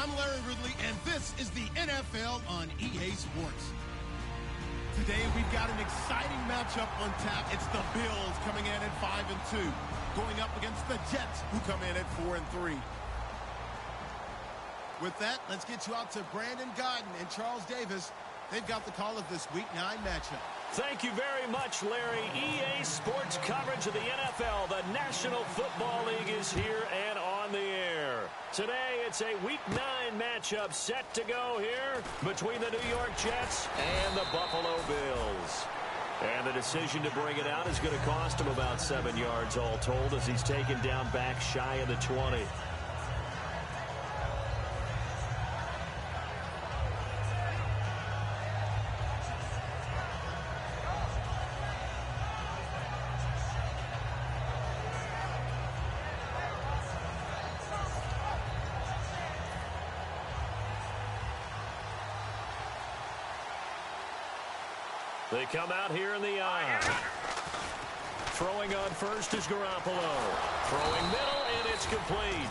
I'm Larry Ridley, and this is the NFL on EA Sports. Today, we've got an exciting matchup on tap. It's the Bills coming in at 5-2, going up against the Jets, who come in at 4-3. With that, let's get you out to Brandon Gaudin and Charles Davis. They've got the call of this Week 9 matchup. Thank you very much, Larry. EA Sports coverage of the NFL. The National Football League is here and on the air. Today, it's a Week 9 matchup set to go here between the New York Jets and the Buffalo Bills. And the decision to bring it out is going to cost him about 7 yards all told as he's taken down back shy of the 20. They come out here in the eye. Throwing on first is Garoppolo. Throwing middle, and it's complete.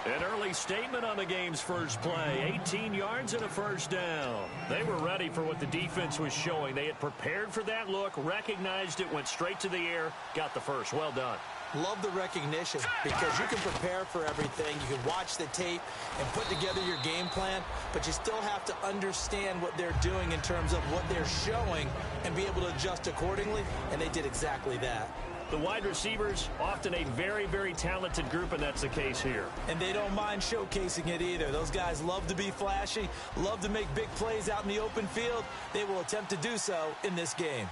An early statement on the game's first play. 18 yards and a first down. They were ready for what the defense was showing. They had prepared for that look, recognized it, went straight to the air, got the first. Well done. Love the recognition because you can prepare for everything. You can watch the tape and put together your game plan, but you still have to understand what they're doing in terms of what they're showing and be able to adjust accordingly, and they did exactly that. The wide receivers, often a very, very talented group, and that's the case here. And they don't mind showcasing it either. Those guys love to be flashy, love to make big plays out in the open field. They will attempt to do so in this game.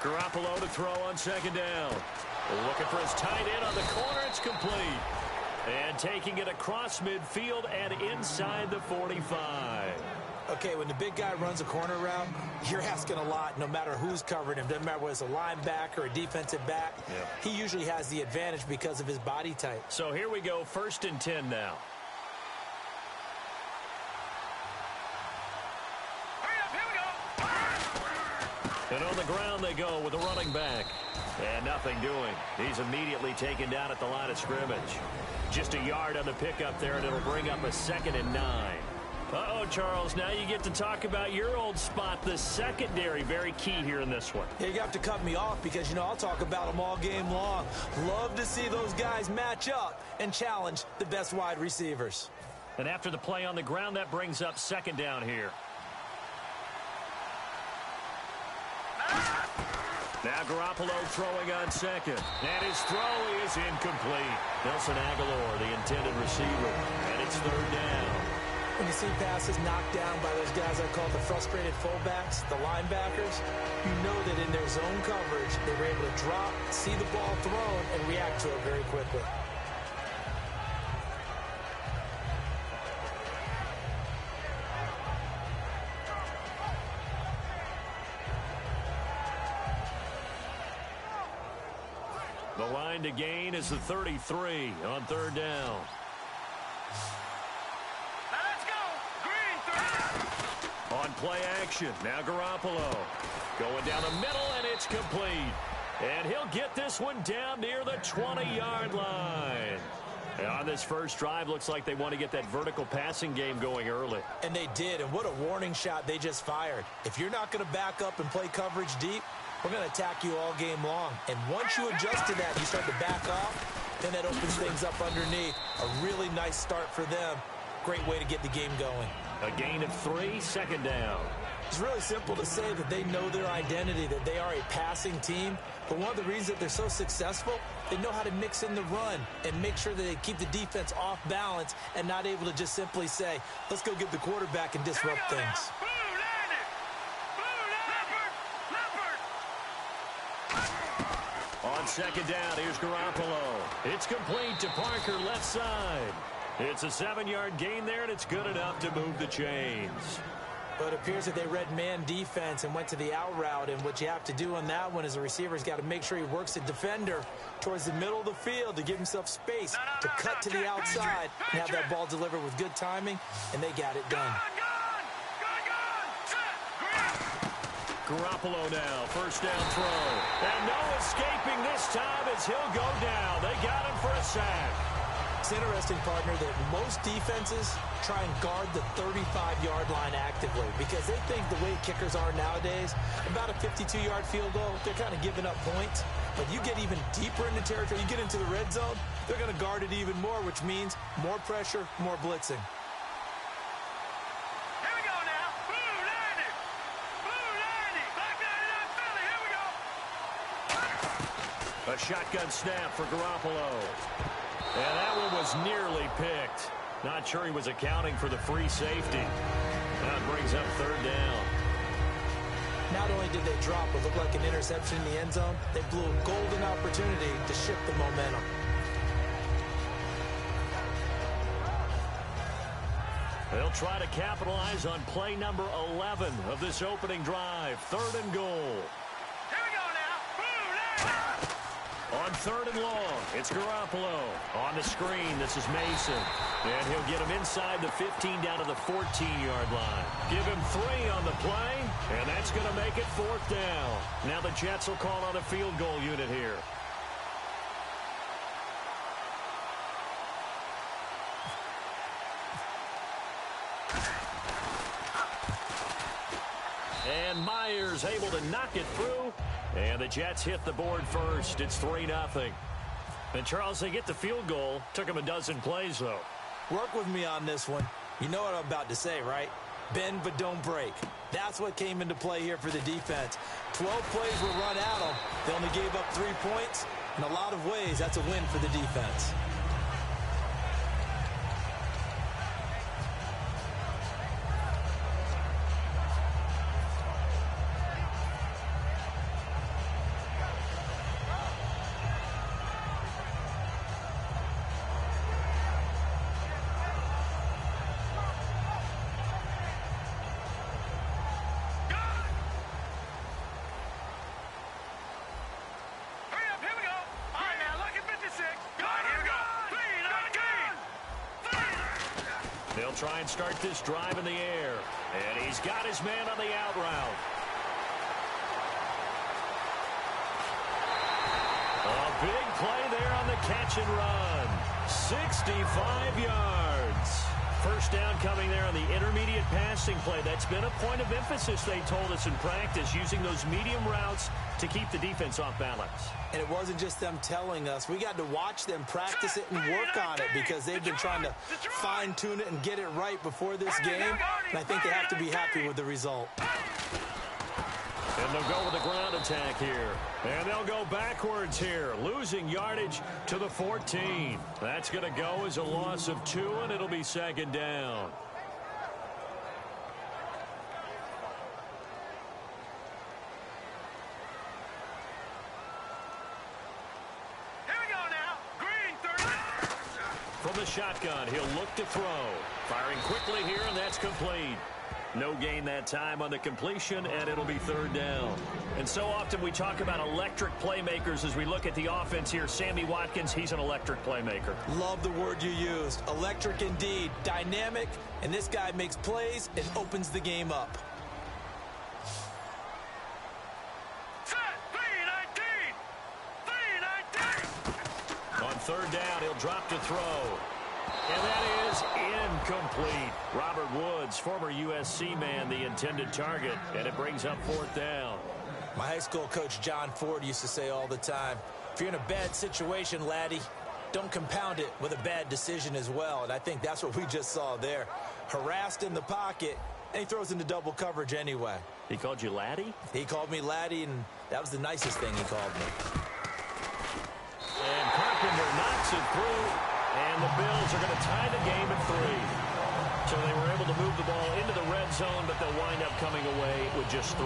Garoppolo to throw on second down. Looking for his tight end on the corner. It's complete. And taking it across midfield and inside the 45. Okay, when the big guy runs a corner route, you're asking a lot no matter who's covering him. Doesn't matter whether it's a linebacker or a defensive back. He usually has the advantage because of his body type. So here we go, 1st and 10 now. And on the ground they go with a running back. And nothing doing. He's immediately taken down at the line of scrimmage. Just a yard on the pickup there, and it'll bring up a 2nd and 9. Uh-oh, Charles, now you get to talk about your old spot, the secondary. Very key here in this one. Yeah, you have to cut me off because, you know, I'll talk about them all game long. Love to see those guys match up and challenge the best wide receivers. And after the play on the ground, that brings up 2nd down here. Now Garoppolo throwing on second. And his throw is incomplete. Nelson Aguilar, the intended receiver. And it's 3rd down. When you see passes knocked down by those guys I call the frustrated fullbacks, the linebackers, you know that in their zone coverage, they were able to drop, see the ball thrown, and react to it very quickly. The line to gain is the 33 on 3rd down. Let's go! Green 3! On play action, now Garoppolo. Going down the middle, and it's complete. And he'll get this one down near the 20-yard line. And on this first drive, looks like they want to get that vertical passing game going early. And they did, and what a warning shot they just fired. If you're not going to back up and play coverage deep, we're going to attack you all game long. And once you adjust to that, you start to back off, then that opens things up underneath. A really nice start for them. Great way to get the game going. A gain of 3, 2nd down. It's really simple to say that they know their identity, that they are a passing team. But one of the reasons that they're so successful, they know how to mix in the run and make sure that they keep the defense off balance and not able to just simply say, let's go get the quarterback and disrupt things. On 2nd down, here's Garoppolo. It's complete to Parker, left side. It's a 7-yard gain there, and it's good enough to move the chains. But it appears that they read man defense and went to the out route, and what you have to do on that one is the receiver's got to make sure he works the defender towards the middle of the field to give himself space to cut to the outside and have that ball delivered with good timing, and they got it done. Garoppolo now, 1st down throw. And no escaping this time as he'll go down. They got him for a sack. It's interesting, partner, that most defenses try and guard the 35-yard line actively because they think the way kickers are nowadays, about a 52-yard field goal, they're kind of giving up points. But you get even deeper into territory, you get into the red zone, they're going to guard it even more, which means more pressure, more blitzing. Here we go now. Blue 90. Blue 90. Black 99 Philly. Here we go. A shotgun snap for Garoppolo. And that one was nearly picked. Not sure he was accounting for the free safety. That brings up third down. Not only did they drop what looked like an interception in the end zone, they blew a golden opportunity to shift the momentum. They'll try to capitalize on play number 11 of this opening drive. Third and goal. Here we go now. Blue 90. On third and long, it's Garoppolo. On the screen, this is Mason. And he'll get him inside the 15 down to the 14-yard line. Give him 3 on the play, and that's going to make it fourth down. Now the Jets will call on a field goal unit here. And Myers able to knock it through. And the Jets hit the board first. It's 3-0. And, Charles, they get the field goal. Took them a dozen plays, though. Work with me on this one. You know what I'm about to say, right? Bend but don't break. That's what came into play here for the defense. 12 plays were run at them. They only gave up 3 points. In a lot of ways, that's a win for the defense. They'll try and start this drive in the air. And he's got his man on the out route. A big play there on the catch and run. 65 yards. First down coming there on the intermediate passing play. That's been a point of emphasis, they told us in practice, using those medium routes to keep the defense off balance. And it wasn't just them telling us. We got to watch them practice it and work on it because they've been trying to fine-tune it and get it right before this game. And I think they have to be happy with the result. And they'll go with the ground attack here. And they'll go backwards here, losing yardage to the 14. That's going to go as a loss of 2, and it'll be second down. Here we go now. Green 30. From the shotgun, he'll look to throw. Firing quickly here, and that's complete. No gain that time on the completion, and it'll be third down. And so often we talk about electric playmakers as we look at the offense here. Sammy Watkins, he's an electric playmaker. Love the word you used. Electric indeed. Dynamic, and this guy makes plays and opens the game up. Set. 3-19. 3-19. On third down, he'll drop to throw. And that is incomplete. Robert Woods, former USC man, the intended target, and it brings up fourth down. My high school coach, John Ford, used to say all the time, if you're in a bad situation, laddie, don't compound it with a bad decision as well. And I think that's what we just saw there. Harassed in the pocket, and he throws into double coverage anyway. He called you laddie? He called me laddie, and that was the nicest thing he called me. And Carpenter knocks it through. And the Bills are going to tie the game at 3. So they were able to move the ball into the red zone, but they'll wind up coming away with just 3.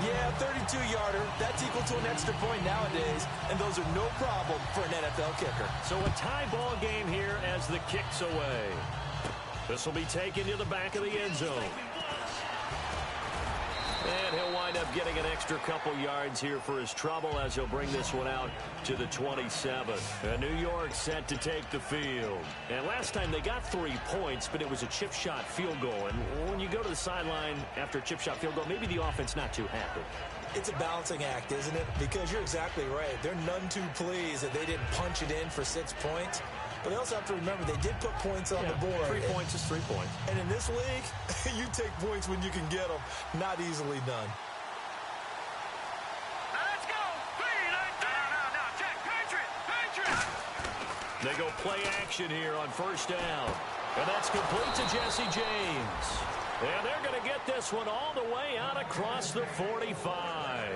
Yeah, 32-yarder. That's equal to an extra point nowadays, and those are no problem for an NFL kicker. So a tie ball game here as the kick's away. This will be taken to the back of the end zone. And he'll wind up getting an extra couple yards here for his trouble as he'll bring this one out to the 27. And New York set to take the field. And last time they got 3 points, but it was a chip shot field goal. And when you go to the sideline after a chip shot field goal, maybe the offense not too happy. It's a balancing act, isn't it? Because you're exactly right. They're none too pleased that they didn't punch it in for 6 points. But they also have to remember they did put points on the board. 3 points is 3 points. And in this league, you take points when you can get them. Not easily done. Now let's go. No, check. Patriot. They go play action here on first down. And that's complete to Jesse James. And they're going to get this one all the way out across the 45.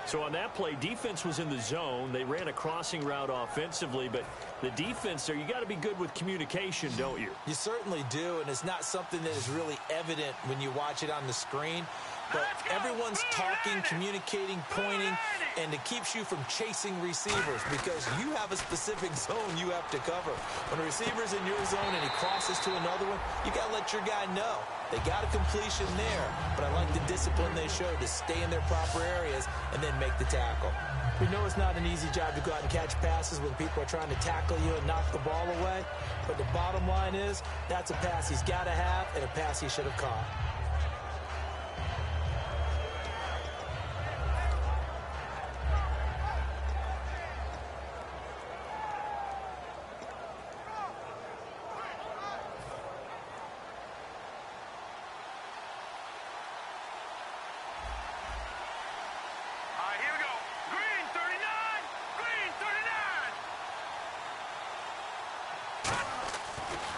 So on that play, defense was in the zone. They ran a crossing route offensively, but the defense there, you got to be good with communication, don't you? You certainly do, and it's not something that is really evident when you watch it on the screen. But everyone's talking, communicating, pointing, and it keeps you from chasing receivers because you have a specific zone you have to cover. When a receiver's in your zone and he crosses to another one, you got to let your guy know. They got a completion there, but I like the discipline they showed to stay in their proper areas and then make the tackle. We know it's not an easy job to go out and catch passes when people are trying to tackle you and knock the ball away, but the bottom line is that's a pass he's got to have and a pass he should have caught.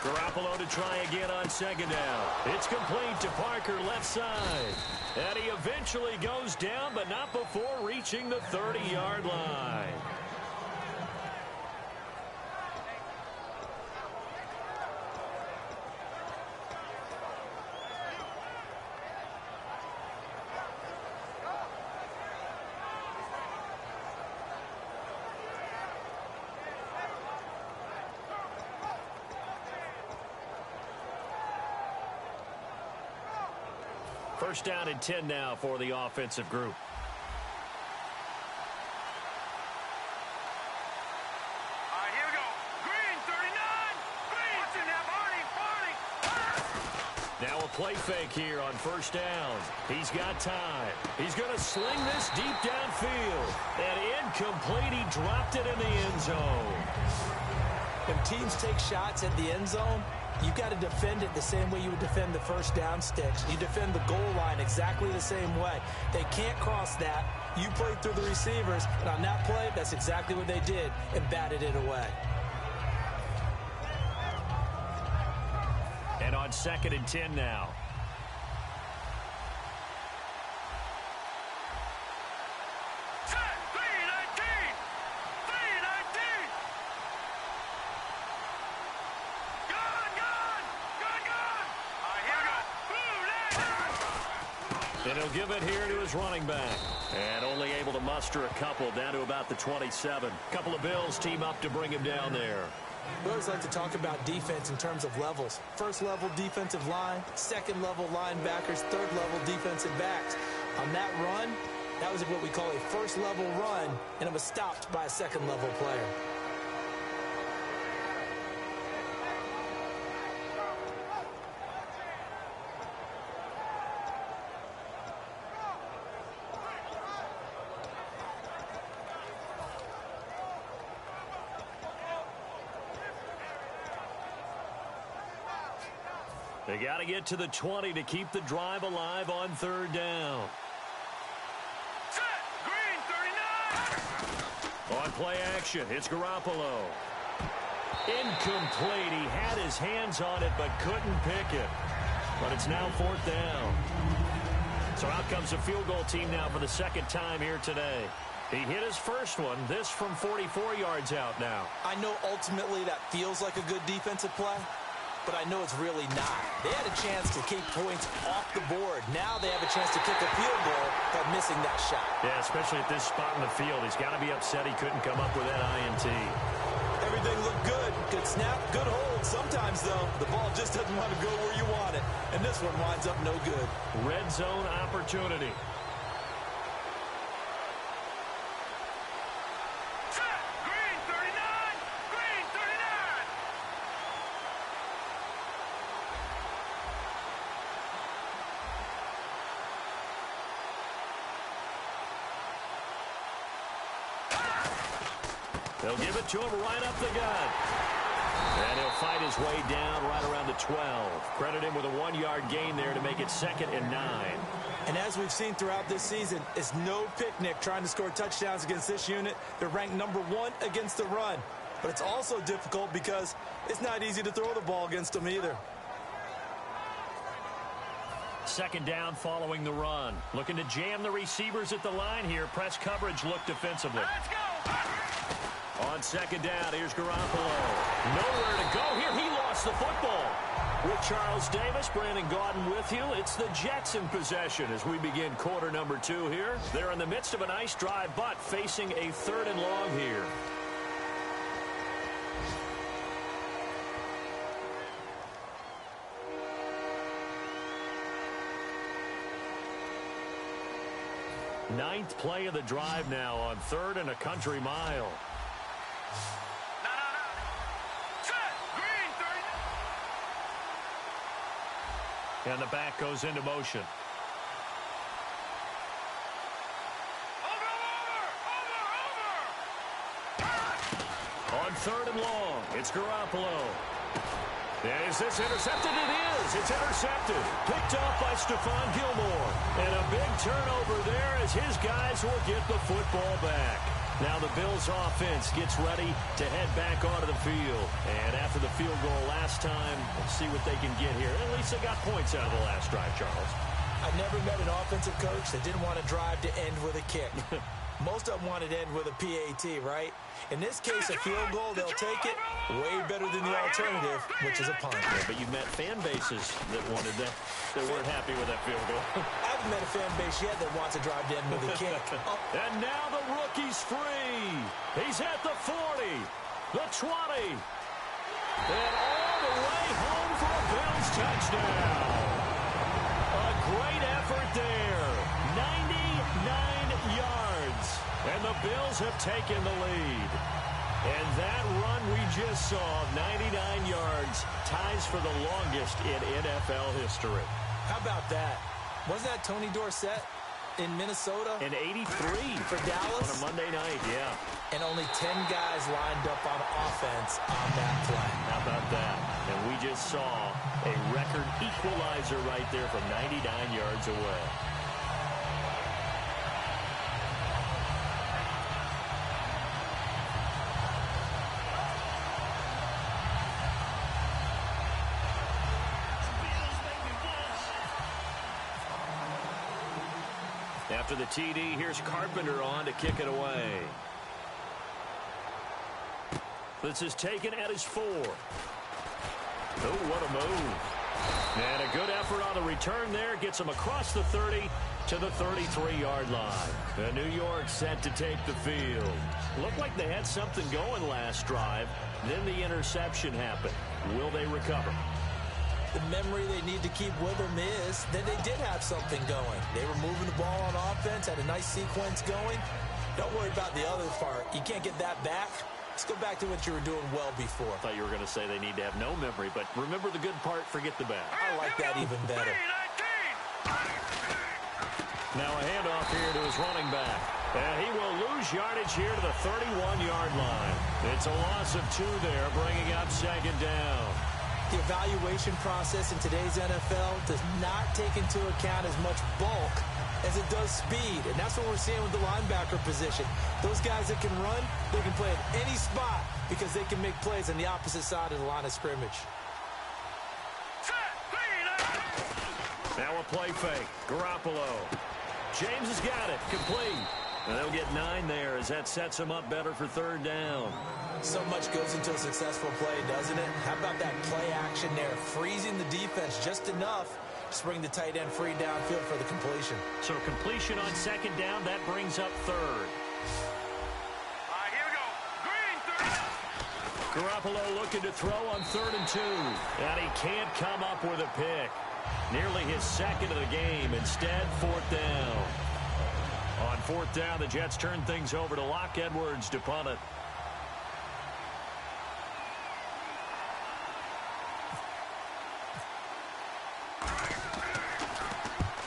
Garoppolo to try again on second down. It's complete to Parker left side. And he eventually goes down, but not before reaching the 30-yard line. First down and 10 now for the offensive group. All right, here we go. Green, 39. Green. What's in there, Barney? Now a play fake here on first down. He's got time. He's going to sling this deep downfield. And incomplete. He dropped it in the end zone. When teams take shots at the end zone, you've got to defend it the same way you would defend the first down sticks. You defend the goal line exactly the same way. They can't cross that. You played through the receivers, and on that play, that's exactly what they did and batted it away. And on second and 10 now. And he'll give it here to his running back. And only able to muster a couple down to about the 27. Couple of Bills team up to bring him down there. We always like to talk about defense in terms of levels. First level defensive line, second level linebackers, third level defensive backs. On that run, that was what we call a first level run, and it was stopped by a second level player. They got to get to the 20 to keep the drive alive on third down. Set. Green, 39. On play action, it's Garoppolo. Incomplete. He had his hands on it but couldn't pick it. But it's now fourth down. So out comes a field goal team now for the second time here today. He hit his first one, this from 44 yards out now. I know ultimately that feels like a good defensive play, but I know it's really not. They had a chance to keep points off the board. Now they have a chance to kick a field goal by missing that shot. Yeah, especially at this spot in the field. He's got to be upset he couldn't come up with that INT. Everything looked good. Good snap, good hold. Sometimes, though, the ball just doesn't want to go where you want it. And this one winds up no good. Red zone opportunity. Set. Green, 39. Green, 39. They'll give it to him right up the gut. And he'll fight his way down right around the 12. Credit him with a 1-yard gain there to make it 2nd and 9. And as we've seen throughout this season, it's no picnic trying to score touchdowns against this unit. They're ranked number 1 against the run. But it's also difficult because it's not easy to throw the ball against them either. 2nd down following the run. Looking to jam the receivers at the line here. Press coverage look defensively. Let's go. On 2nd down, here's Garoppolo. Nowhere to go here. He lost the football. With Charles Davis, Brandon Gaudin with you. It's the Jets in possession as we begin quarter number 2 here. They're in the midst of a nice drive, but facing a 3rd and long here. Ninth play of the drive now on 3rd and a country mile. No. Set. Green 30. And the back goes into motion. Over. On 3rd and long, it's Garoppolo. And is this intercepted? It is. It's intercepted. Picked up by Stephon Gilmore. And a big turnover there as his guys will get the football back. Now the Bills offense gets ready to head back onto the field. And after the field goal last time, let's see what they can get here. At least they got points out of the last drive, Charles. I never met an offensive coach that didn't want to drive to end with a kick. Most of them wanted to end with a PAT, right? In this case, a field goal, they'll take it. Way better than the alternative, which is a punt. Yeah, but you met fan bases that wanted that. They weren't happy with that field goal. I haven't met a fan base yet that wants to drive to end with a kick. Oh. And now the rookie's free. He's at the 40, the 20, and all the way home for a Bills touchdown. A great effort there. 99 yards. And the Bills have taken the lead. And that run we just saw, 99 yards, ties for the longest in NFL history. How about that? Wasn't that Tony Dorsett in Minnesota? In 83. For Dallas? On a Monday night, yeah. And only 10 guys lined up on offense on that play. How about that? And we just saw a record equalizer right there from 99 yards away. After the TD, here's Carpenter on to kick it away. This is taken at his 4. Oh, what a move. And a good effort on the return there. Gets him across the 30 to the 33-yard line. And New York set to take the field. Looked like they had something going last drive. Then the interception happened. Will they recover? The memory they need to keep with them is that they did have something going. They were moving the ball on offense, had a nice sequence going. Don't worry about the other part. You can't get that back. Let's go back to what you were doing well before. I thought you were going to say they need to have no memory, but remember the good part, forget the bad. I like that even better. Now a handoff here to his running back. And he will lose yardage here to the 31-yard line. It's a loss of 2 there, bringing up 2nd down. The evaluation process in today's NFL does not take into account as much bulk as it does speed. And that's what we're seeing with the linebacker position. Those guys that can run, they can play at any spot because they can make plays on the opposite side of the line of scrimmage. Now a play fake. Garoppolo. James has got it. Complete. And they'll get 9 there as that sets him up better for 3rd down. So much goes into a successful play, doesn't it? How about that play action there? Freezing the defense just enough to bring the tight end free downfield for the completion. So completion on 2nd down, that brings up 3rd. All right, here we go. Green 30. Garoppolo looking to throw on 3rd and 2. And he can't come up with a pick. Nearly his 2nd of the game. Instead, 4th down. On 4th down, the Jets turn things over to Locke Edwards to punt it.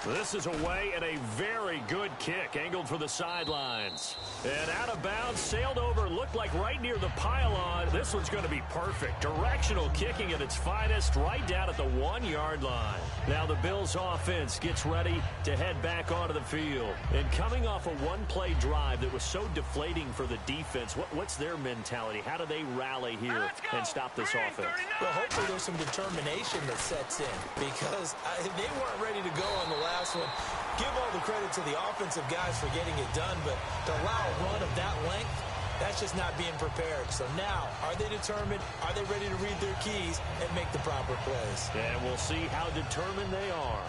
This is away and a very good kick, angled for the sidelines. And out of bounds, sailed over, looked like right near the pylon. This one's going to be perfect. Directional kicking at its finest, right down at the 1-yard line. Now the Bills offense gets ready to head back onto the field. And coming off a one-play drive that was so deflating for the defense, what's their mentality? How do they rally here and stop this offense? Well, hopefully there's some determination that sets in, because they weren't ready to go on the last one. Give all the credit to the offensive guys for getting it done, but to allow a run of that length, that's just not being prepared. So now, are they determined? Are they ready to read their keys and make the proper plays? And we'll see how determined they are.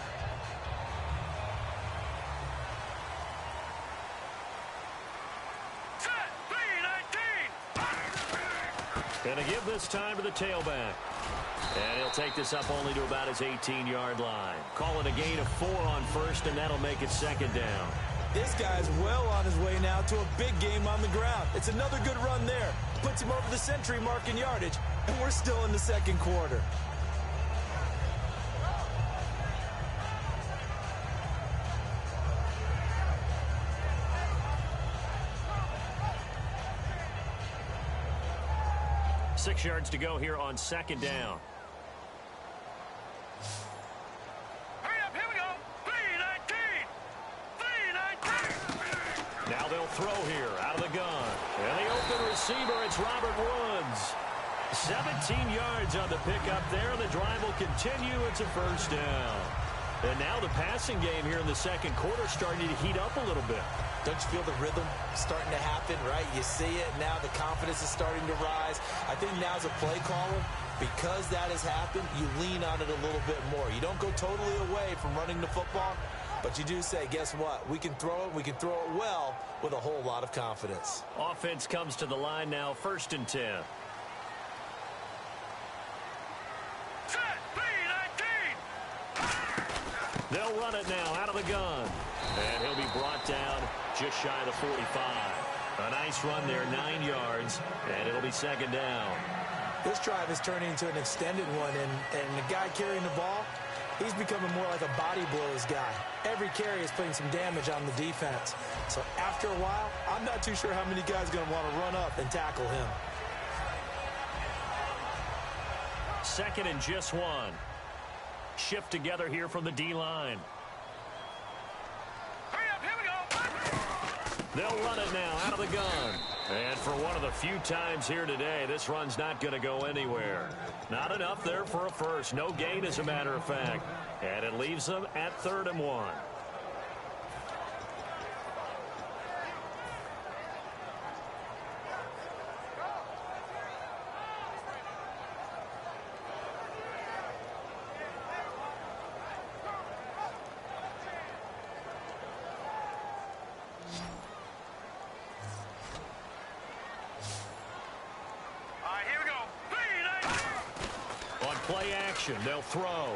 Gonna give this time to the tailback. And he'll take this up only to about his 18-yard line. Calling a gain of 4 on first, and that'll make it second down. This guy's well on his way now to a big game on the ground. It's another good run there. Puts him over the century mark in yardage, and we're still in the second quarter. Six yards to go here on second down. Hurry up, here we go. 3-19. Now they'll throw here out of the gun. And the open receiver, it's Robert Woods. 17 yards on the pickup there. The drive will continue. It's a first down. And now the passing game here in the second quarter starting to heat up a little bit. Don't you feel the rhythm starting to happen, right? You see it now. The confidence is starting to rise. I think now as a play caller, because that has happened, you lean on it a little bit more. You don't go totally away from running the football, but you do say, guess what? We can throw it. We can throw it well with a whole lot of confidence. Offense comes to the line now, 1st and 10. They'll run it now out of the gun. And he'll be brought down just shy of the 45. A nice run there, 9 yards, and it'll be second down. This drive is turning into an extended one, and the guy carrying the ball, he's becoming more like a body blows guy. Every carry is putting some damage on the defense. So after a while, I'm not too sure how many guys are going to want to run up and tackle him. Second and just 1. Shift together here from the D-line. Hurry up, here we go. They'll run it now out of the gun. And for one of the few times here today, this run's not going to go anywhere. Not enough there for a first. No gain, as a matter of fact. And it leaves them at 3rd and 1. Play action. They'll throw.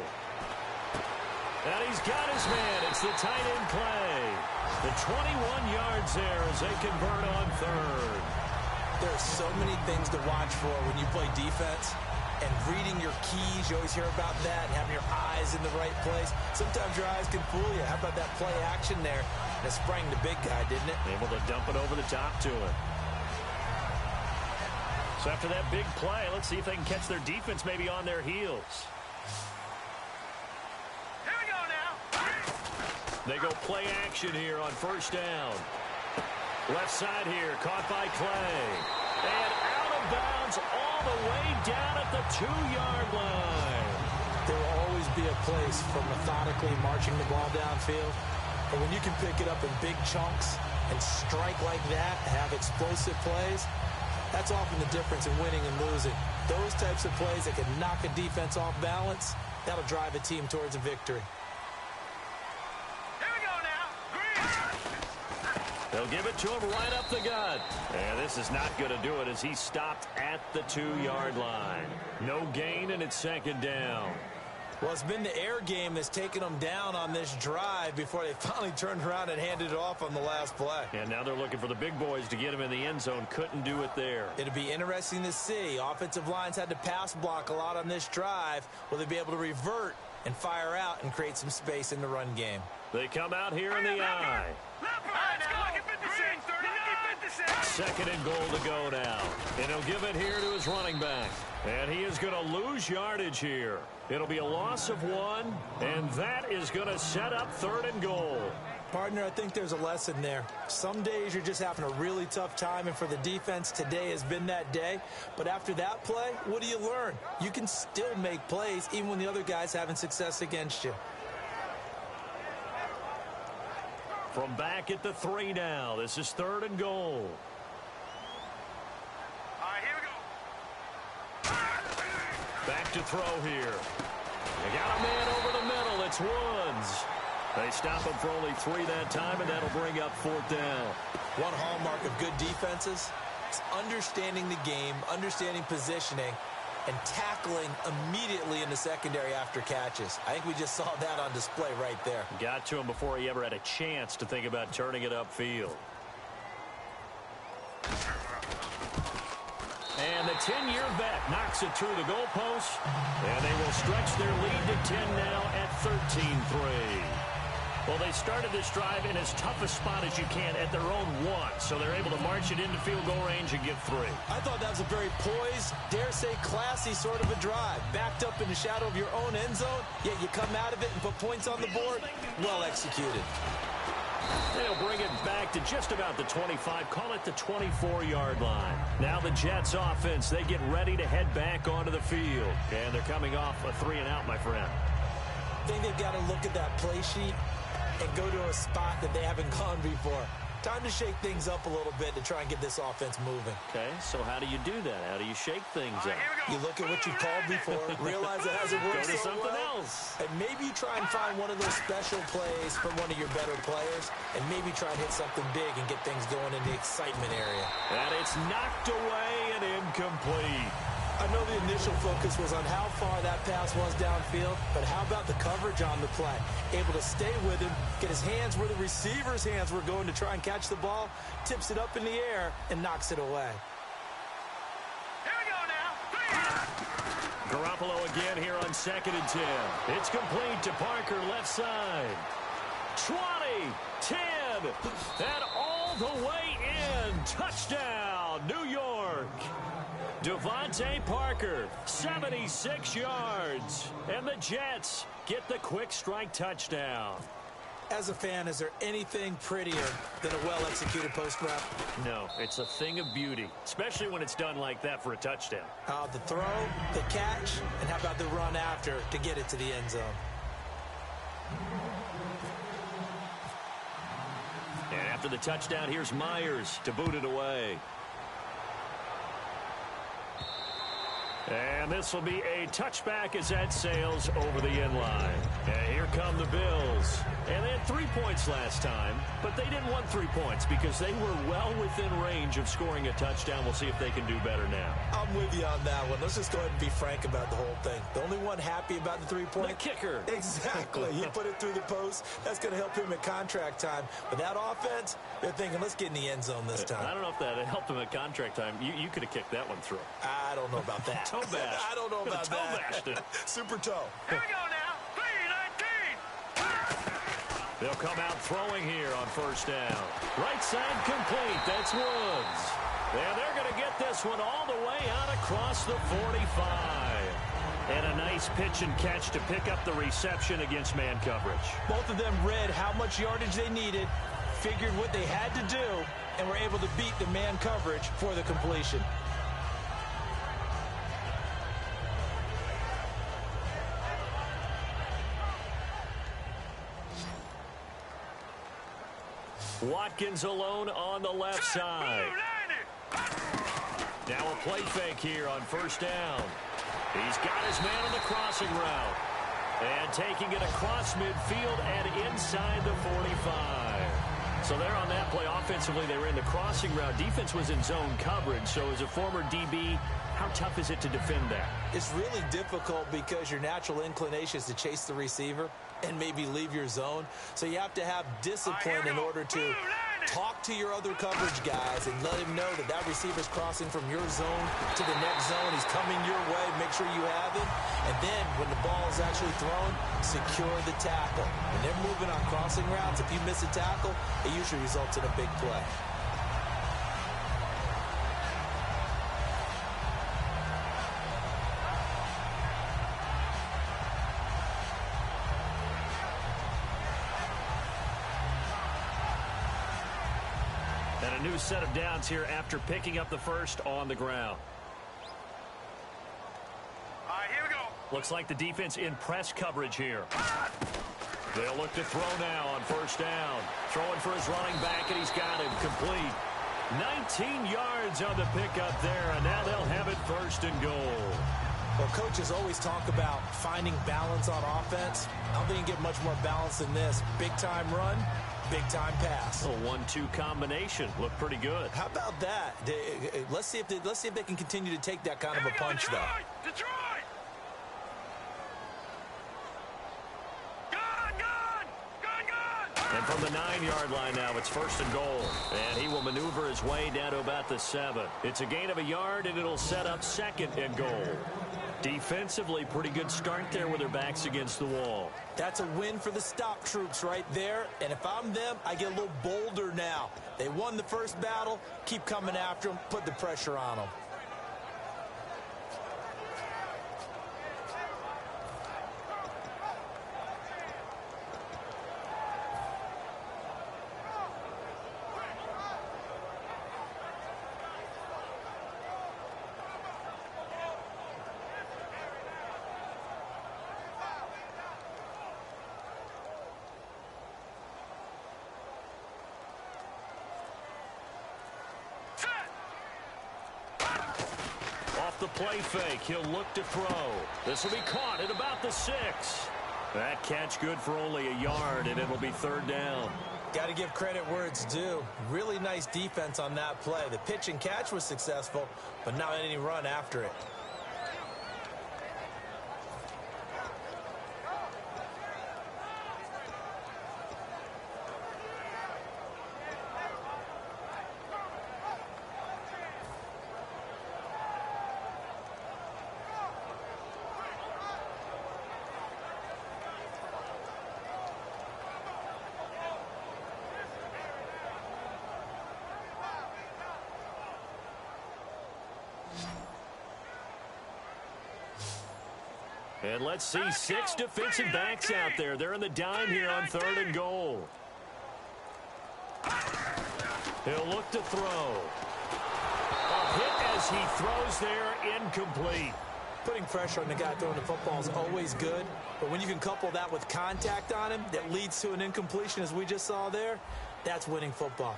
And he's got his man. It's the tight end play. The 21 yards there as they convert on 3rd. There's so many things to watch for when you play defense. And reading your keys, you always hear about that. And having your eyes in the right place. Sometimes your eyes can fool you. How about that play action there? That sprang the big guy, didn't it? Able to dump it over the top to him. So after that big play, let's see if they can catch their defense maybe on their heels. Here we go now. They go play action here on 1st down. Left side here, caught by Clay. And out of bounds all the way down at the 2-yard line. There will always be a place for methodically marching the ball downfield. But when you can pick it up in big chunks and strike like that, have explosive plays, that's often the difference in winning and losing. Those types of plays that can knock a defense off balance, that'll drive a team towards a victory. Here we go now. Green. They'll give it to him right up the gut. And this is not going to do it as he stopped at the 2-yard line. No gain, and it's second down. Well, it's been the air game that's taken them down on this drive before they finally turned around and handed it off on the last play. And now they're looking for the big boys to get him in the end zone. Couldn't do it there. It'll be interesting to see. Offensive lines had to pass block a lot on this drive. Will they be able to revert and fire out and create some space in the run game? They come out here in the I. Let's go. Lucky 56. Second and goal to go now. And he'll give it here to his running back. And he is going to lose yardage here. It'll be a loss of 1, and that is going to set up third and goal. Partner, I think there's a lesson there. Some days you're just having a really tough time, and for the defense, today has been that day. But after that play, what do you learn? You can still make plays even when the other guy's having success against you. From back at the 3 now. This is third and goal. All right, here we go. Back to throw here. They got a man over the middle. It's Woods. They stop him for only 3 that time, and that'll bring up 4th down. One hallmark of good defenses is understanding the game, understanding positioning, and tackling immediately in the secondary after catches. I think we just saw that on display right there. Got to him before he ever had a chance to think about turning it upfield. And the 10-year vet knocks it through the goalpost, and they will stretch their lead to 10 now at 13-3. Well, they started this drive in as tough a spot as you can at their own 1, so they're able to march it into field goal range and get 3. I thought that was a very poised, dare say classy sort of a drive. Backed up in the shadow of your own end zone, yet you come out of it and put points on the board. Well executed. They'll bring it back to just about the 25, call it the 24-yard line. Now the Jets offense, they get ready to head back onto the field. And they're coming off a 3-and-out, my friend. I think they've got to look at that play sheet and go to a spot that they haven't gone before. Time to shake things up a little bit to try and get this offense moving. Okay, so how do you do that? How do you shake things up? You look at what you've called before, realize it hasn't worked Go to so something well, else. and maybe you try and find one of those special plays from one of your better players, and maybe try and hit something big and get things going in the excitement area. And it's knocked away and incomplete. I know the initial focus was on how far that pass was downfield, but how about the coverage on the play? Able to stay with him, get his hands where the receiver's hands were going to try and catch the ball, tips it up in the air, and knocks it away. Here we go now. Garoppolo again here on 2nd and 10. It's complete to Parker, left side. 20, 10, and all the way in. Touchdown, New York. Devontae Parker, 76 yards. And the Jets get the quick strike touchdown. As a fan, is there anything prettier than a well-executed post route? No, it's a thing of beauty, especially when it's done like that for a touchdown. The throw, the catch, and how about the run after to get it to the end zone? And after the touchdown, here's Myers to boot it away. And this will be a touchback as that sails over the end line. And here come the Bills. And they had 3 points last time, but they didn't want 3 points because they were well within range of scoring a touchdown. We'll see if they can do better now. I'm with you on that one. Let's just go ahead and be frank about the whole thing. The only one happy about the 3-point? The kicker. Exactly. You put it through the post. That's going to help him at contract time. But that offense, they're thinking, let's get in the end zone this time. I don't know if that helped him at contract time. You could have kicked that one through. I don't know about that. Toe bash. I don't know about toe that. bashed it. Super toe. Here we go now. 3-19. They'll come out throwing here on 1st down. Right side complete. That's Woods. And they're going to get this one all the way out across the 45. And a nice pitch and catch to pick up the reception against man coverage. Both of them read how much yardage they needed, figured what they had to do, and were able to beat the man coverage for the completion. Watkins alone on the left side. Now a play fake here on 1st down. He's got his man on the crossing route. And taking it across midfield and inside the 45. So there on that play, offensively, they were in the crossing route. Defense was in zone coverage. So as a former DB, how tough is it to defend that? It's really difficult because your natural inclination is to chase the receiver and maybe leave your zone. So you have to have discipline in order to Talk to your other coverage guys and let him know that that receiver's crossing from your zone to the next zone. He's coming your way. Make sure you have him. And then when the ball is actually thrown, secure the tackle. When they're moving on crossing routes, if you miss a tackle, it usually results in a big play. And a new set of downs here after picking up the first on the ground. All right, here we go. Looks like the defense in press coverage here. They'll look to throw now on first down. Throwing for his running back, and he's got him complete. 19 yards on the pickup there, and now they'll have it first and goal. Well, coaches always talk about finding balance on offense. I don't think you can get much more balance than this. Big-time run, big-time pass. A 1-2 combination. Looked pretty good. How about that? Let's see if they can continue to take that kind of a punch, though. Detroit! Gone! And from the 9-yard line now, it's first and goal. And he will maneuver his way down to about the 7. It's a gain of a yard, and it'll set up second and goal. Defensively, pretty good start there with their backs against the wall. That's a win for the stop troops right there. And if I'm them, I get a little bolder now. They won the first battle. Keep coming after them. Put the pressure on them. The play fake. He'll look to throw. This will be caught at about the 6. That catch good for only a yard, and it'll be third down. Got to give credit where it's due. Really nice defense on that play. The pitch and catch was successful, but not any run after it. And let's see 6 defensive backs out there. They're in the dime here on third and goal. He'll look to throw. A hit as he throws there, incomplete. Putting pressure on the guy throwing the football is always good, but when you can couple that with contact on him that leads to an incompletion, as we just saw there, that's winning football.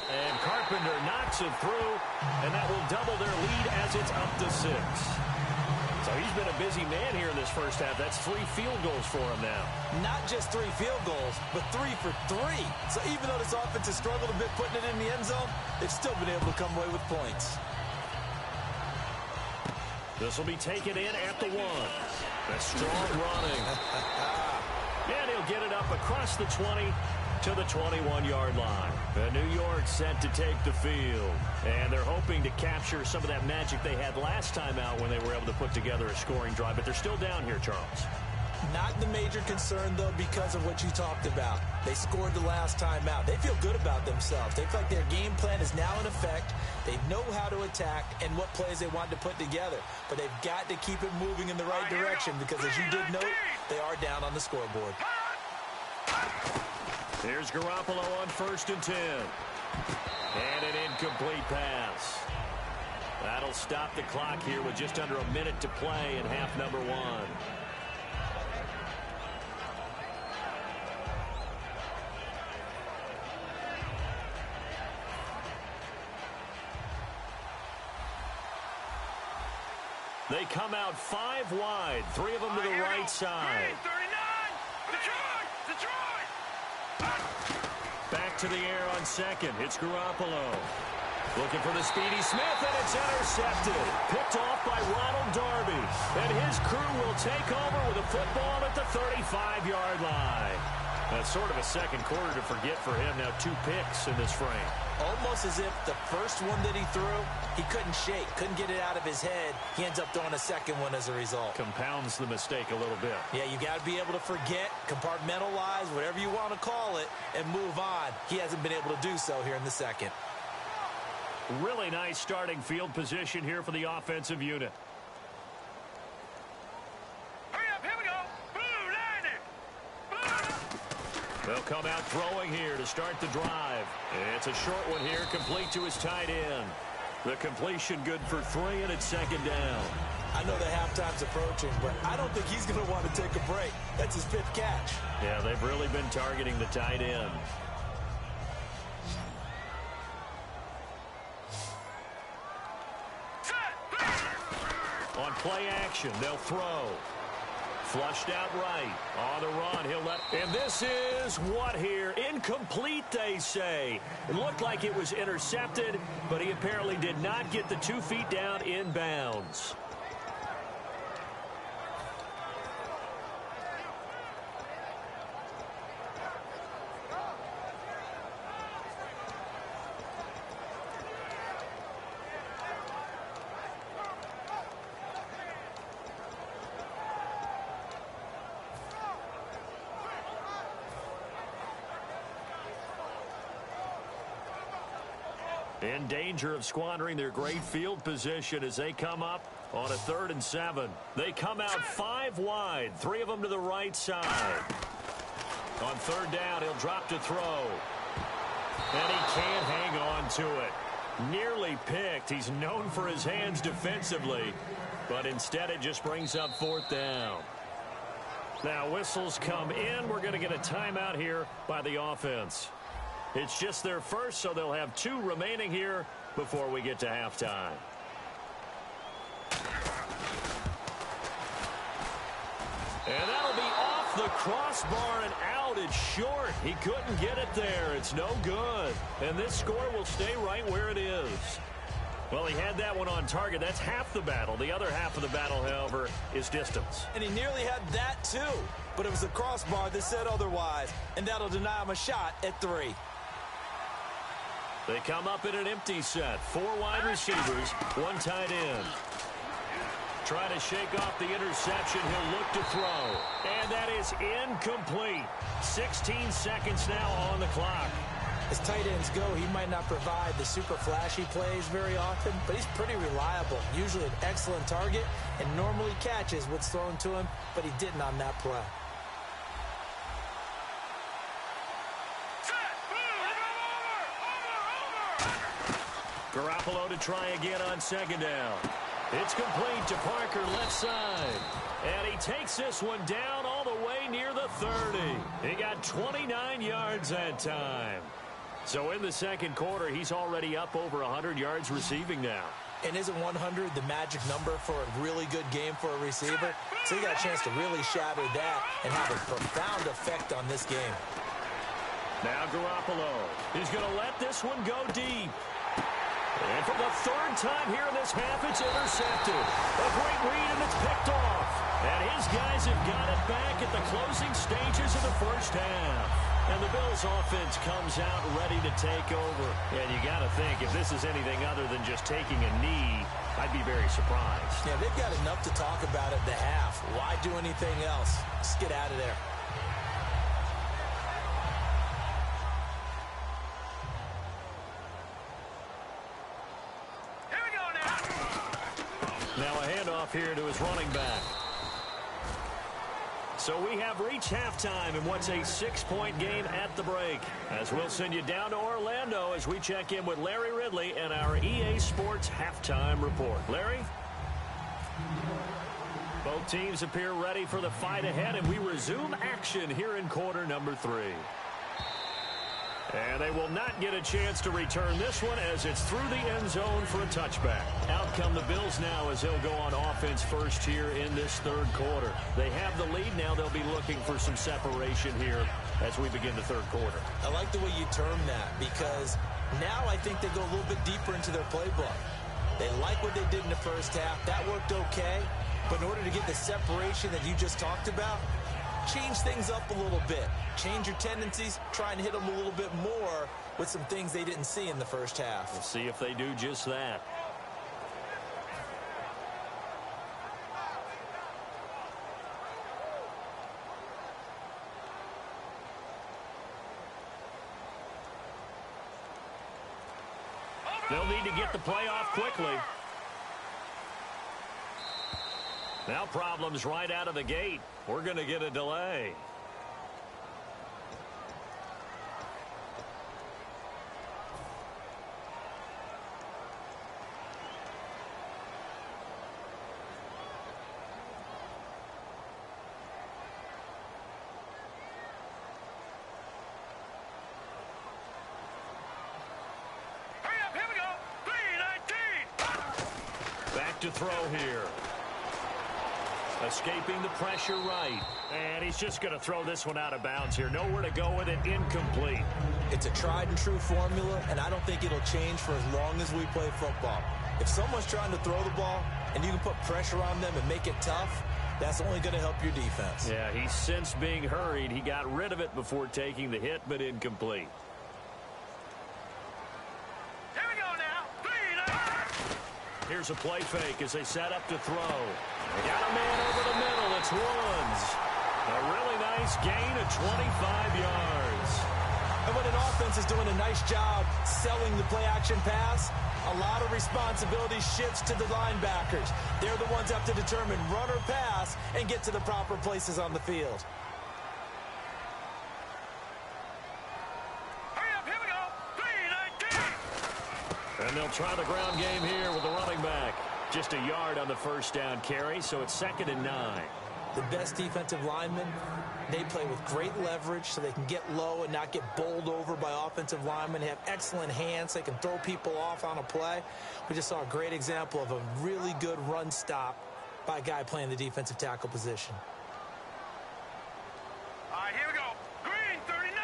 And Carpenter knocks it through, and that will double their lead as it's up to 6. So he's been a busy man here in this first half. That's 3 field goals for him now. Not just 3 field goals, but 3 for 3. So even though this offense has struggled a bit putting it in the end zone, they've still been able to come away with points. This will be taken in at the 1. That's strong running. And he'll get it up across the 20 to the 21-yard line. The New York set to take the field. And they're hoping to capture some of that magic they had last time out when they were able to put together a scoring drive. But they're still down here, Charles. Not the major concern, though, because of what you talked about. They scored the last time out. They feel good about themselves. They feel like their game plan is now in effect. They know how to attack and what plays they want to put together. But they've got to keep it moving in the right direction because, as you did note, they are down on the scoreboard. Here's Garoppolo on 1st and 10. And an incomplete pass. That'll stop the clock here with just under a minute to play in half number 1. They come out 5 wide, 3 of them to the right side. 39! Detroit! Back to the air on 2nd. It's Garoppolo. Looking for the speedy Smith, and it's intercepted. Picked off by Ronald Darby. And his crew will take over with a football at the 35-yard line. That's sort of a second quarter to forget for him. Now 2 picks in this frame. Almost as if the first one that he threw, he couldn't shake, couldn't get it out of his head. He ends up throwing a second one as a result. Compounds the mistake a little bit. Yeah, you got to be able to forget, compartmentalize, whatever you want to call it, and move on. He hasn't been able to do so here in the second. Really nice starting field position here for the offensive unit. Hurry up, here we go. Blue line it. They'll come out throwing here to start the drive. It's a short one here, complete to his tight end. The completion good for 3, and it's second down. I know the halftime's approaching, but I don't think he's going to want to take a break. That's his 5th catch. Yeah, they've really been targeting the tight end. On play action, they'll throw. Flushed out right. On the run, he'll let... And this is what here? Incomplete, they say. It looked like it was intercepted, but he apparently did not get the 2 feet down in bounds. In danger of squandering their great field position as they come up on a 3rd and 7. They come out 5 wide, 3 of them to the right side. On 3rd down, he'll drop to throw. And he can't hang on to it. Nearly picked. He's known for his hands defensively, but instead it just brings up 4th down. Now whistles come in. We're going to get a timeout here by the offense. It's just their first, so they'll have 2 remaining here before we get to halftime. And that'll be off the crossbar and out. It's short. He couldn't get it there. It's no good. And this score will stay right where it is. Well, he had that one on target. That's half the battle. The other half of the battle, however, is distance. And he nearly had that, too. But it was the crossbar that said otherwise. And that'll deny him a shot at 3. They come up in an empty set. 4 wide receivers, 1 tight end. Trying to shake off the interception. He'll look to throw. And that is incomplete. 16 seconds now on the clock. As tight ends go, he might not provide the super flashy plays very often, but he's pretty reliable. Usually an excellent target and normally catches what's thrown to him, but he didn't on that play. Garoppolo to try again on 2nd down. It's complete to Parker left side. And he takes this one down all the way near the 30. He got 29 yards that time. So in the second quarter, he's already up over 100 yards receiving now. And isn't 100 the magic number for a really good game for a receiver? So he got a chance to really shatter that and have a profound effect on this game. Now Garoppolo. He's going to let this one go deep. And for the 3rd time here in this half, it's intercepted. A great read, and it's picked off. And his guys have got it back at the closing stages of the first half. And the Bills offense comes out ready to take over. And you got to think, if this is anything other than just taking a knee, I'd be very surprised. Yeah, they've got enough to talk about at the half. Why do anything else? Just get out of there. Now a handoff here to his running back. So we have reached halftime in what's a 6-point game at the break. As we'll send you down to Orlando as we check in with Larry Ridley and our EA Sports Halftime Report. Larry? Both teams appear ready for the fight ahead, and we resume action here in quarter number 3. And they will not get a chance to return this one as it's through the end zone for a touchback. Out come the Bills now as they'll go on offense first here in this 3rd quarter. They have the lead now. They'll be looking for some separation here as we begin the 3rd quarter. I like the way you term that because Now I think they go a little bit deeper into their playbook. They like what they did in the first half. That worked okay. But in order to get the separation that you just talked about, change things up a little bit. Change your tendencies. Try and hit them a little bit more with some things they didn't see in the first half. We'll see if they do just that. They'll need to get the play off quickly. Now problems right out of the gate. We're going to get a delay. To throw here. Escaping the pressure right. And he's just going to throw this one out of bounds here. Nowhere to go with it. Incomplete. It's a tried and true formula, and I don't think it'll change for as long as we play football. If someone's trying to throw the ball and you can put pressure on them and make it tough, that's only going to help your defense. Yeah, he's since being hurried. He got rid of it before taking the hit, but incomplete. Here's a play fake as they set up to throw. They got a man over the middle. It's Woods. A really nice gain of 25 yards. And when an offense is doing a nice job selling the play-action pass, a lot of responsibility shifts to the linebackers. They're the ones that have to determine run or pass and get to the proper places on the field. And they'll try the ground game here with the running back. Just a yard on the first down carry, so it's 2nd and 9. The best defensive linemen, they play with great leverage so they can get low and not get bowled over by offensive linemen. They have excellent hands. They can throw people off on a play. We just saw a great example of a really good run stop by a guy playing the defensive tackle position. All right, here we go. Green 39.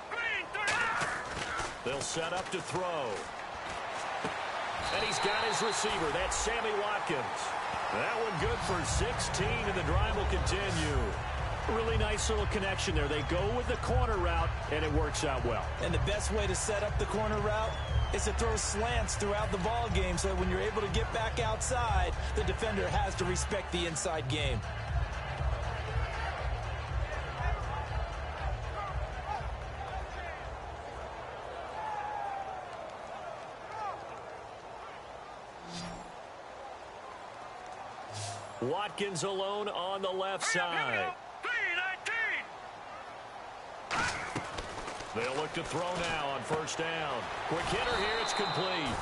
Green 39. They'll set up to throw. And he's got his receiver. That's Sammy Watkins. That one good for 16, and the drive will continue. Really nice little connection there. They go with the corner route, and it works out well. And the best way to set up the corner route is to throw slants throughout the ball game so that when you're able to get back outside, the defender has to respect the inside game. Watkins alone on the left side. They'll look to throw now on first down. Quick hitter here, it's complete.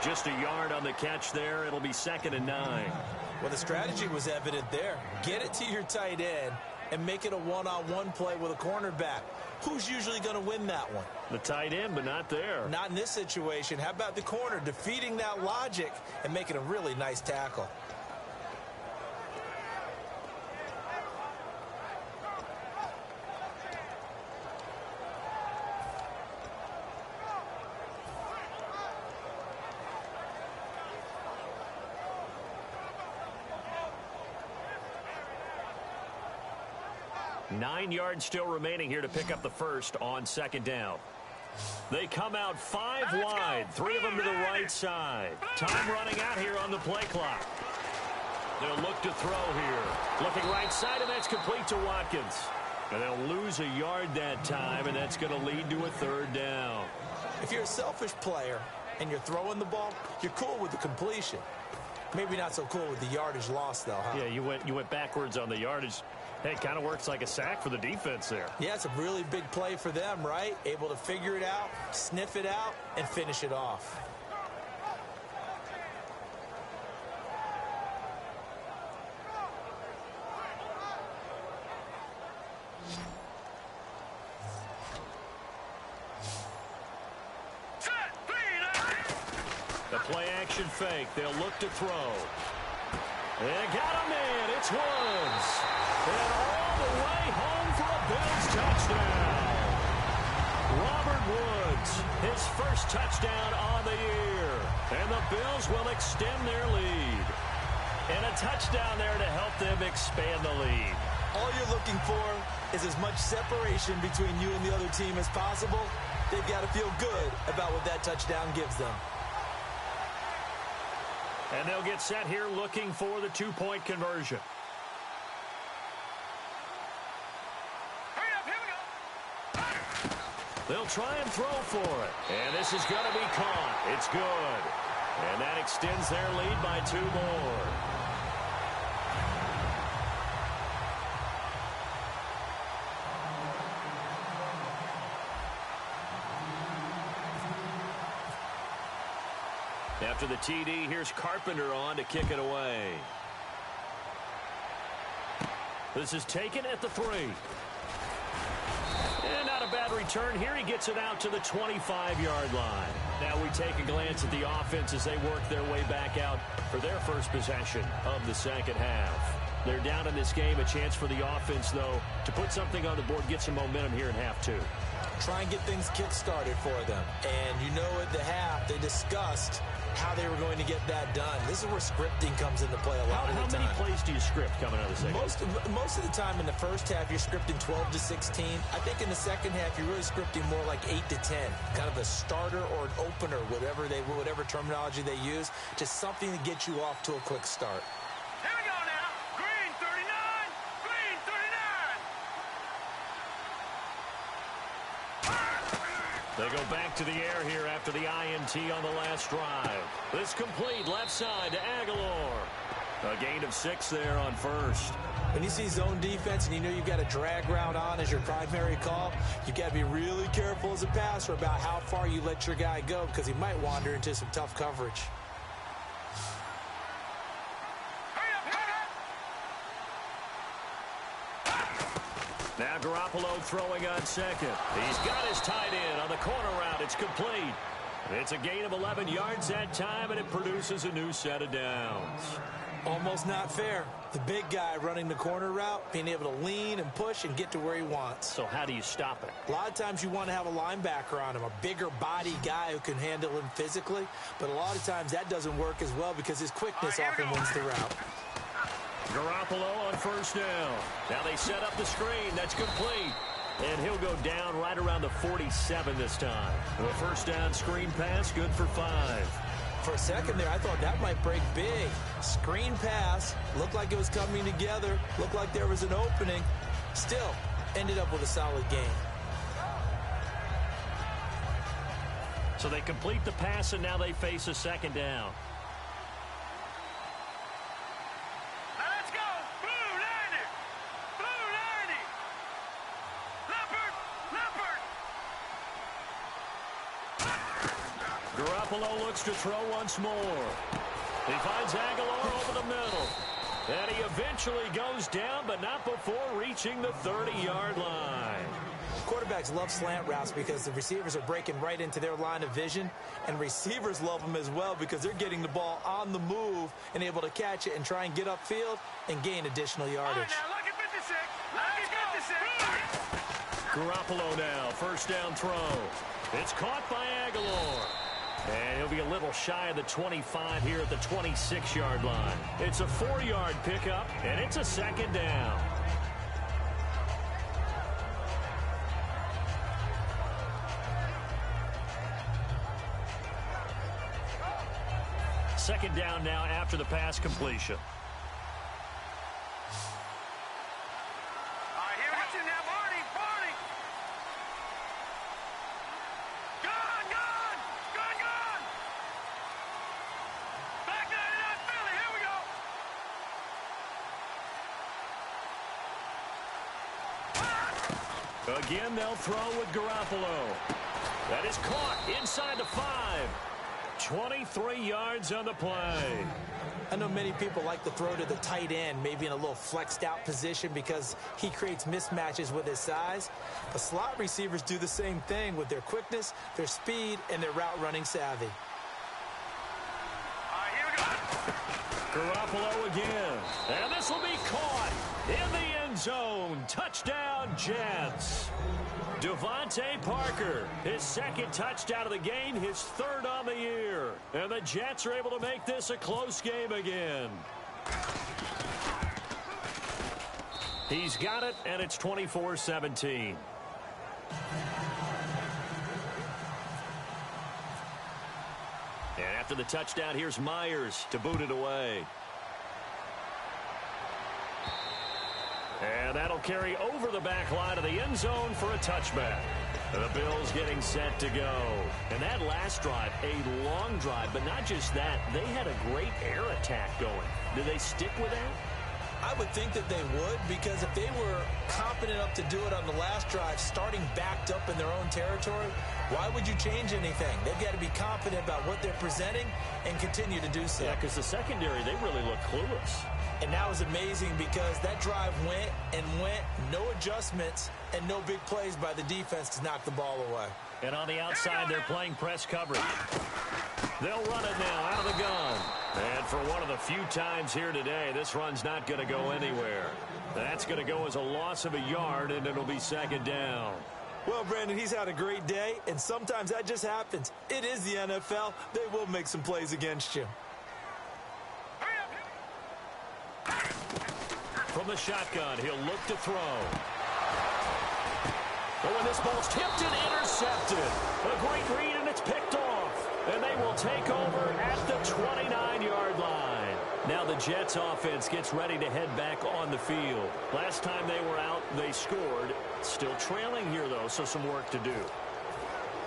Just a yard on the catch there. It'll be 2nd and 9. Well, the strategy was evident there. Get it to your tight end and make it a one-on-one play with a cornerback. Who's usually going to win that one? The tight end, but not there. Not in this situation. How about the corner defeating that logic and making a really nice tackle? Nine yards still remaining here to pick up the first on 2nd down. They come out 5 wide, 3 of them to the right side. Time running out here on the play clock. They'll look to throw here. Looking right side, and that's complete to Watkins. And they'll lose a yard that time, and that's going to lead to a 3rd down. If you're a selfish player and you're throwing the ball, you're cool with the completion. Maybe not so cool with the yardage loss, though, huh? Yeah, you went backwards on the yardage. Hey, it kind of works like a sack for the defense there. Yeah, it's a really big play for them, right? Able to figure it out, sniff it out, and finish it off. The play action fake. They'll look to throw. They got a man. It's Woods. And all the way home for a Bills touchdown. Robert Woods, his first touchdown on the year. And the Bills will extend their lead. And a touchdown there to help them expand the lead. All you're looking for is as much separation between you and the other team as possible. They've got to feel good about what that touchdown gives them. And they'll get set here looking for the two-point conversion. Hurry up, here we go. They'll try and throw for it. And this is going to be caught. It's good. And that extends their lead by 2 more. After the TD, here's Carpenter on to kick it away. This is taken at the 3. And not a bad return here. He gets it out to the 25-yard line. Now we take a glance at the offense as they work their way back out for their first possession of the second half. They're down in this game. A chance for the offense, though, to put something on the board, get some momentum here in half 2. Try and get things kick-started for them. And you know at the half, they discussed how they were going to get that done. This is where scripting comes into play a lot of the time. How many plays do you script coming out of the second? Most of the time in the first half, you're scripting 12 to 16. I think in the second half, you're really scripting more like 8 to 10. Kind of a starter or an opener, whatever terminology they use, just something to get you off to a quick start. Here we go now. Green 39. Green 39. They go back to the air here after the INT on the last drive. This complete left side to Aguilar. A gain of 6 there on first. When you see zone defense and you know you've got a drag route on as your primary call, you've got to be really careful as a passer about how far you let your guy go because he might wander into some tough coverage. Now Garoppolo throwing on second. He's got his tight end on the corner route. It's complete. It's a gain of 11 yards that time, and it produces a new set of downs. Almost not fair. The big guy running the corner route, being able to lean and push and get to where he wants. So how do you stop it? A lot of times you want to have a linebacker on him, a bigger body guy who can handle him physically. But a lot of times that doesn't work as well because his quickness often wins the route. Garoppolo on first down. Now they set up the screen. That's complete. And he'll go down right around the 47 this time. A first down screen pass, good for 5. For a second there, I thought that might break big. Screen pass, looked like it was coming together, looked like there was an opening. Still, ended up with a solid gain. So they complete the pass, and now they face a second down. Garoppolo looks to throw once more. He finds Aguilar over the middle. And he eventually goes down, but not before reaching the 30-yard line. Quarterbacks love slant routes because the receivers are breaking right into their line of vision. And receivers love them as well because they're getting the ball on the move and able to catch it and try and get upfield and gain additional yardage. All right, now, look at 56. Look at 56. Garoppolo now, first down throw. It's caught by Aguilar. And he'll be a little shy of the 25 here at the 26-yard line. It's a 4-yard pickup, and it's a second down. Second down now after the pass completion. Again, they'll throw with Garoppolo. That is caught inside the 5. 23 yards on the play. I know many people like to throw to the tight end, maybe in a little flexed out position because he creates mismatches with his size. But slot receivers do the same thing with their quickness, their speed, and their route running savvy. Garoppolo again. And this will be caught In the end zone, touchdown Jets. Devontae Parker, his second touchdown of the game, his third on the year. And the Jets are able to make this a close game again. He's got it, and it's 24-17. And after the touchdown, here's Myers to boot it away. And that'll carry over the back line of the end zone for a touchback. The Bills getting set to go. And that last drive, a long drive, but not just that. They had a great air attack going. Do they stick with that? I would think that they would, because if they were confident enough to do it on the last drive, starting backed up in their own territory, why would you change anything? They've got to be confident about what they're presenting and continue to do so. Yeah, because the secondary, they really look clueless. And that was amazing because that drive went and went, no adjustments, and no big plays by the defense to knock the ball away. And on the outside, they're playing press coverage. They'll run it now out of the gun. And for one of the few times here today, this run's not going to go anywhere. That's going to go as a loss of a yard, and it'll be second down. Well, Brandon, he's had a great day, and sometimes that just happens. It is the NFL. They will make some plays against you. From the shotgun, he'll look to throw. Oh, and this ball's tipped and intercepted. A great read, and it's picked off. And they will take over at the 29-yard line. Now the Jets offense gets ready to head back on the field. Last time they were out, they scored. Still trailing here, though, so some work to do.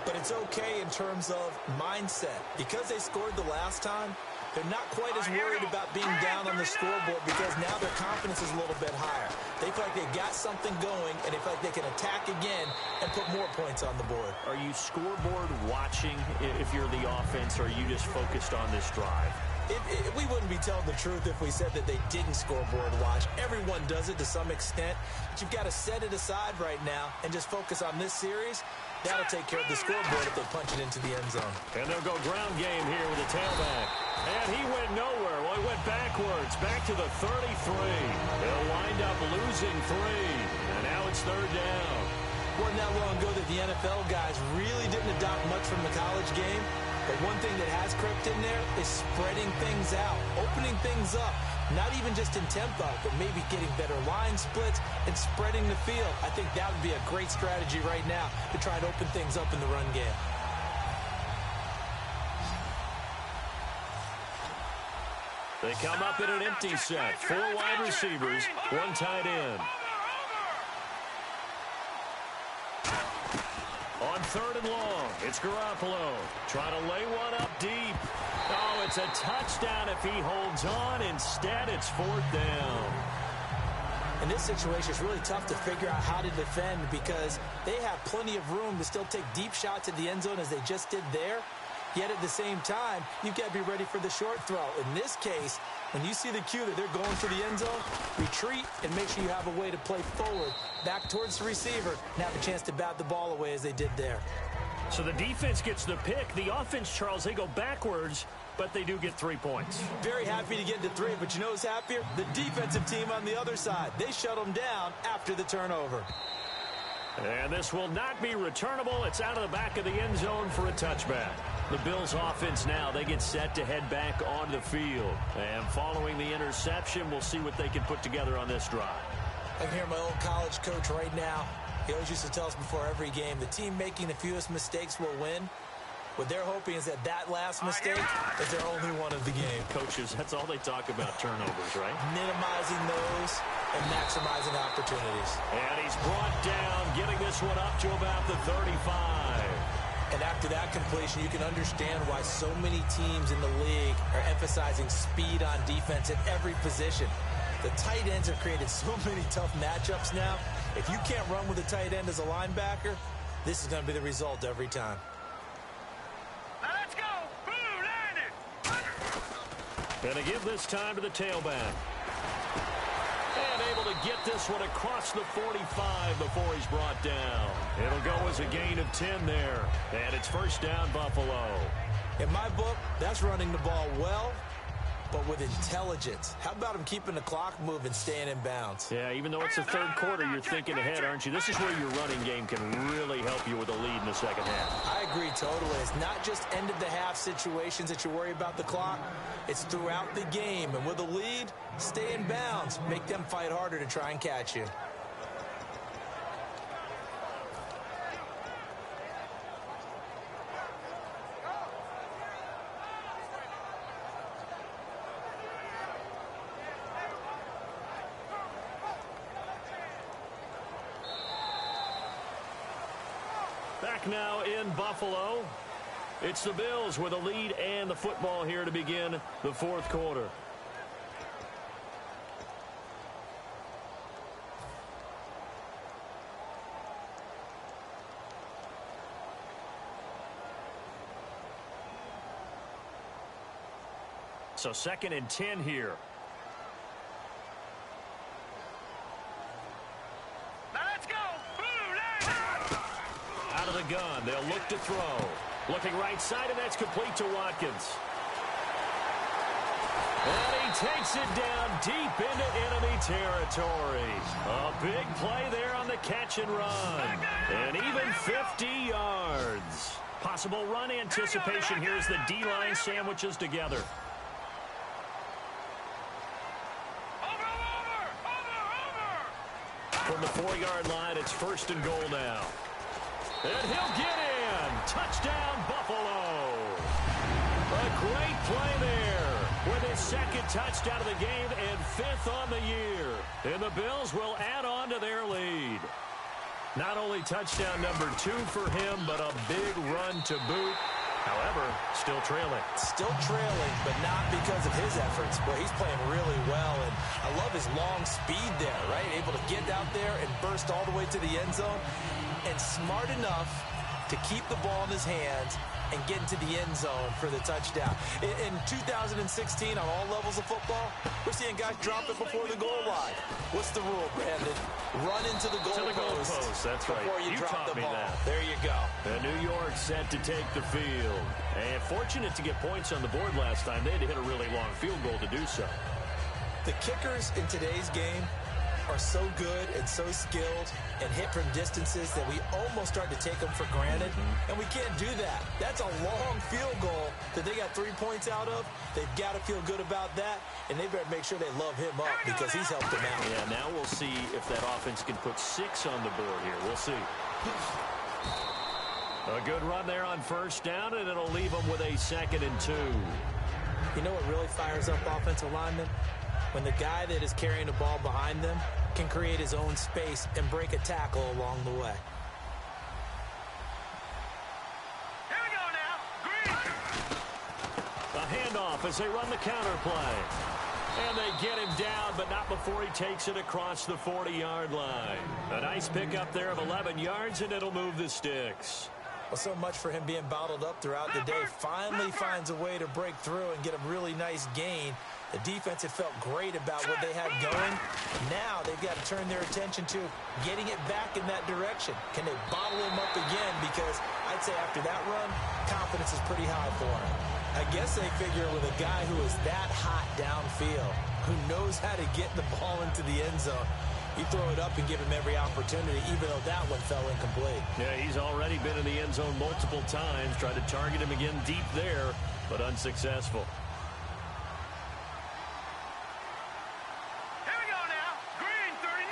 But it's okay in terms of mindset. Because they scored the last time, they're not quite as worried about being down on the scoreboard because now their confidence is a little bit higher. They feel like they've got something going, and they feel like they can attack again and put more points on the board. Are you scoreboard watching if you're the offense, or are you just focused on this drive? We wouldn't be telling the truth if we said that they didn't scoreboard watch. Everyone does it to some extent, but you've got to set it aside right now and just focus on this series. That'll take care of the scoreboard if they punch it into the end zone. And they'll go ground game here with a tailback. And he went nowhere. Well, he went backwards, back to the 33. They'll wind up losing 3. And now it's third down. Wasn't that long ago that the NFL guys really didn't adopt much from the college game. But one thing that has crept in there is spreading things out, opening things up. Not even just in tempo, but maybe getting better line splits and spreading the field. I think that would be a great strategy right now to try and open things up in the run game. They come up in an empty set. 4 wide receivers, 1 tight end. On third and long, it's Garoppolo trying to lay one up deep. Oh, it's a touchdown if he holds on. Instead, it's 4th down. In this situation, it's really tough to figure out how to defend because they have plenty of room to still take deep shots at the end zone as they just did there. Yet at the same time, you've got to be ready for the short throw. In this case, when you see the cue that they're going for the end zone, retreat and make sure you have a way to play forward, back towards the receiver, and have a chance to bat the ball away as they did there. So the defense gets the pick. The offense, Charles, they go backwards, but they do get 3 points. Very happy to get to 3, but you know who's happier? The defensive team on the other side. They shut them down after the turnover. And this will not be returnable. It's out of the back of the end zone for a touchback. The Bills offense now, they get set to head back onto the field. And following the interception, we'll see what they can put together on this drive. I can hear my old college coach right now. He always used to tell us before every game, the team making the fewest mistakes will win. What they're hoping is that last mistake is their only one of the game. Coaches, that's all they talk about, turnovers, right? Minimizing those and maximizing opportunities. And he's brought down, getting this one up to about the 35. And after that completion, you can understand why so many teams in the league are emphasizing speed on defense at every position. The tight ends have created so many tough matchups now. If you can't run with a tight end as a linebacker, this is going to be the result every time. Now let's go. Blue line it. And to give this time to the tailback. And able to get this one across the 45 before he's brought down. It'll go as a gain of 10 there. And it's first down, Buffalo. In my book, that's running the ball well, but with intelligence. How about him keeping the clock moving, staying in bounds? Yeah, even though it's the third quarter, you're thinking ahead, aren't you? This is where your running game can really help you with a lead in the second half. I agree totally. It's not just end-of-the-half situations that you worry about the clock. It's throughout the game. And with a lead, stay in bounds. Make them fight harder to try and catch you. Back now in Buffalo. It's the Bills with a lead and the football here to begin the fourth quarter. So 2nd and 10 here. Let's go. Out of the gun, they'll look to throw. Looking right side, and that's complete to Watkins. And he takes it down deep into enemy territory. A big play there on the catch and run. And even 50 yards. Possible run anticipation here as the D-line sandwiches together. From the 4-yard line, it's 1st and goal now. And he'll get in. Touchdown, Buffalo. A great play there with his 2nd touchdown of the game and 5th on the year. And the Bills will add on to their lead. Not only touchdown number 2 for him, but a big run to boot. However, still trailing. Still trailing, but not because of his efforts. But he's playing really well, and I love his long speed there, right? Able to get out there and burst all the way to the end zone, and smart enough to keep the ball in his hands and get into the end zone for the touchdown. In 2016, on all levels of football, we're seeing guys drop it before the goal line. What's the rule, Brandon? Run into the goal post. That's right. Before you drop the ball. That. There you go. And New York set to take the field. And fortunate to get points on the board last time. They had to hit a really long field goal to do so. The kickers in today's game are so good and so skilled and hit from distances that we almost start to take them for granted, and we can't do that. That's a long field goal that they got 3 points out of. They've got to feel good about that, and they better make sure they love him up because he's helped them out. Yeah, now we'll see if that offense can put 6 on the board here. We'll see. A good run there on 1st down, and it'll leave them with a 2nd and 2. You know what really fires up offensive linemen? When the guy that is carrying the ball behind them can create his own space and break a tackle along the way. Here we go now. Green. A handoff as they run the counter play. And they get him down, but not before he takes it across the 40-yard line. A nice pickup there of 11 yards, and it'll move the sticks. Well, so much for him being bottled up throughout the day. Finally finds a way to break through and get a really nice gain. The defense had felt great about what they had going. Now they've got to turn their attention to getting it back in that direction. Can they bottle him up again? Because I'd say after that run, confidence is pretty high for him. I guess they figure with a guy who is that hot downfield, who knows how to get the ball into the end zone, you throw it up and give him every opportunity, even though that one fell incomplete. Yeah, he's already been in the end zone multiple times. Tried to target him again deep there, but unsuccessful. Here we go now. Green 39.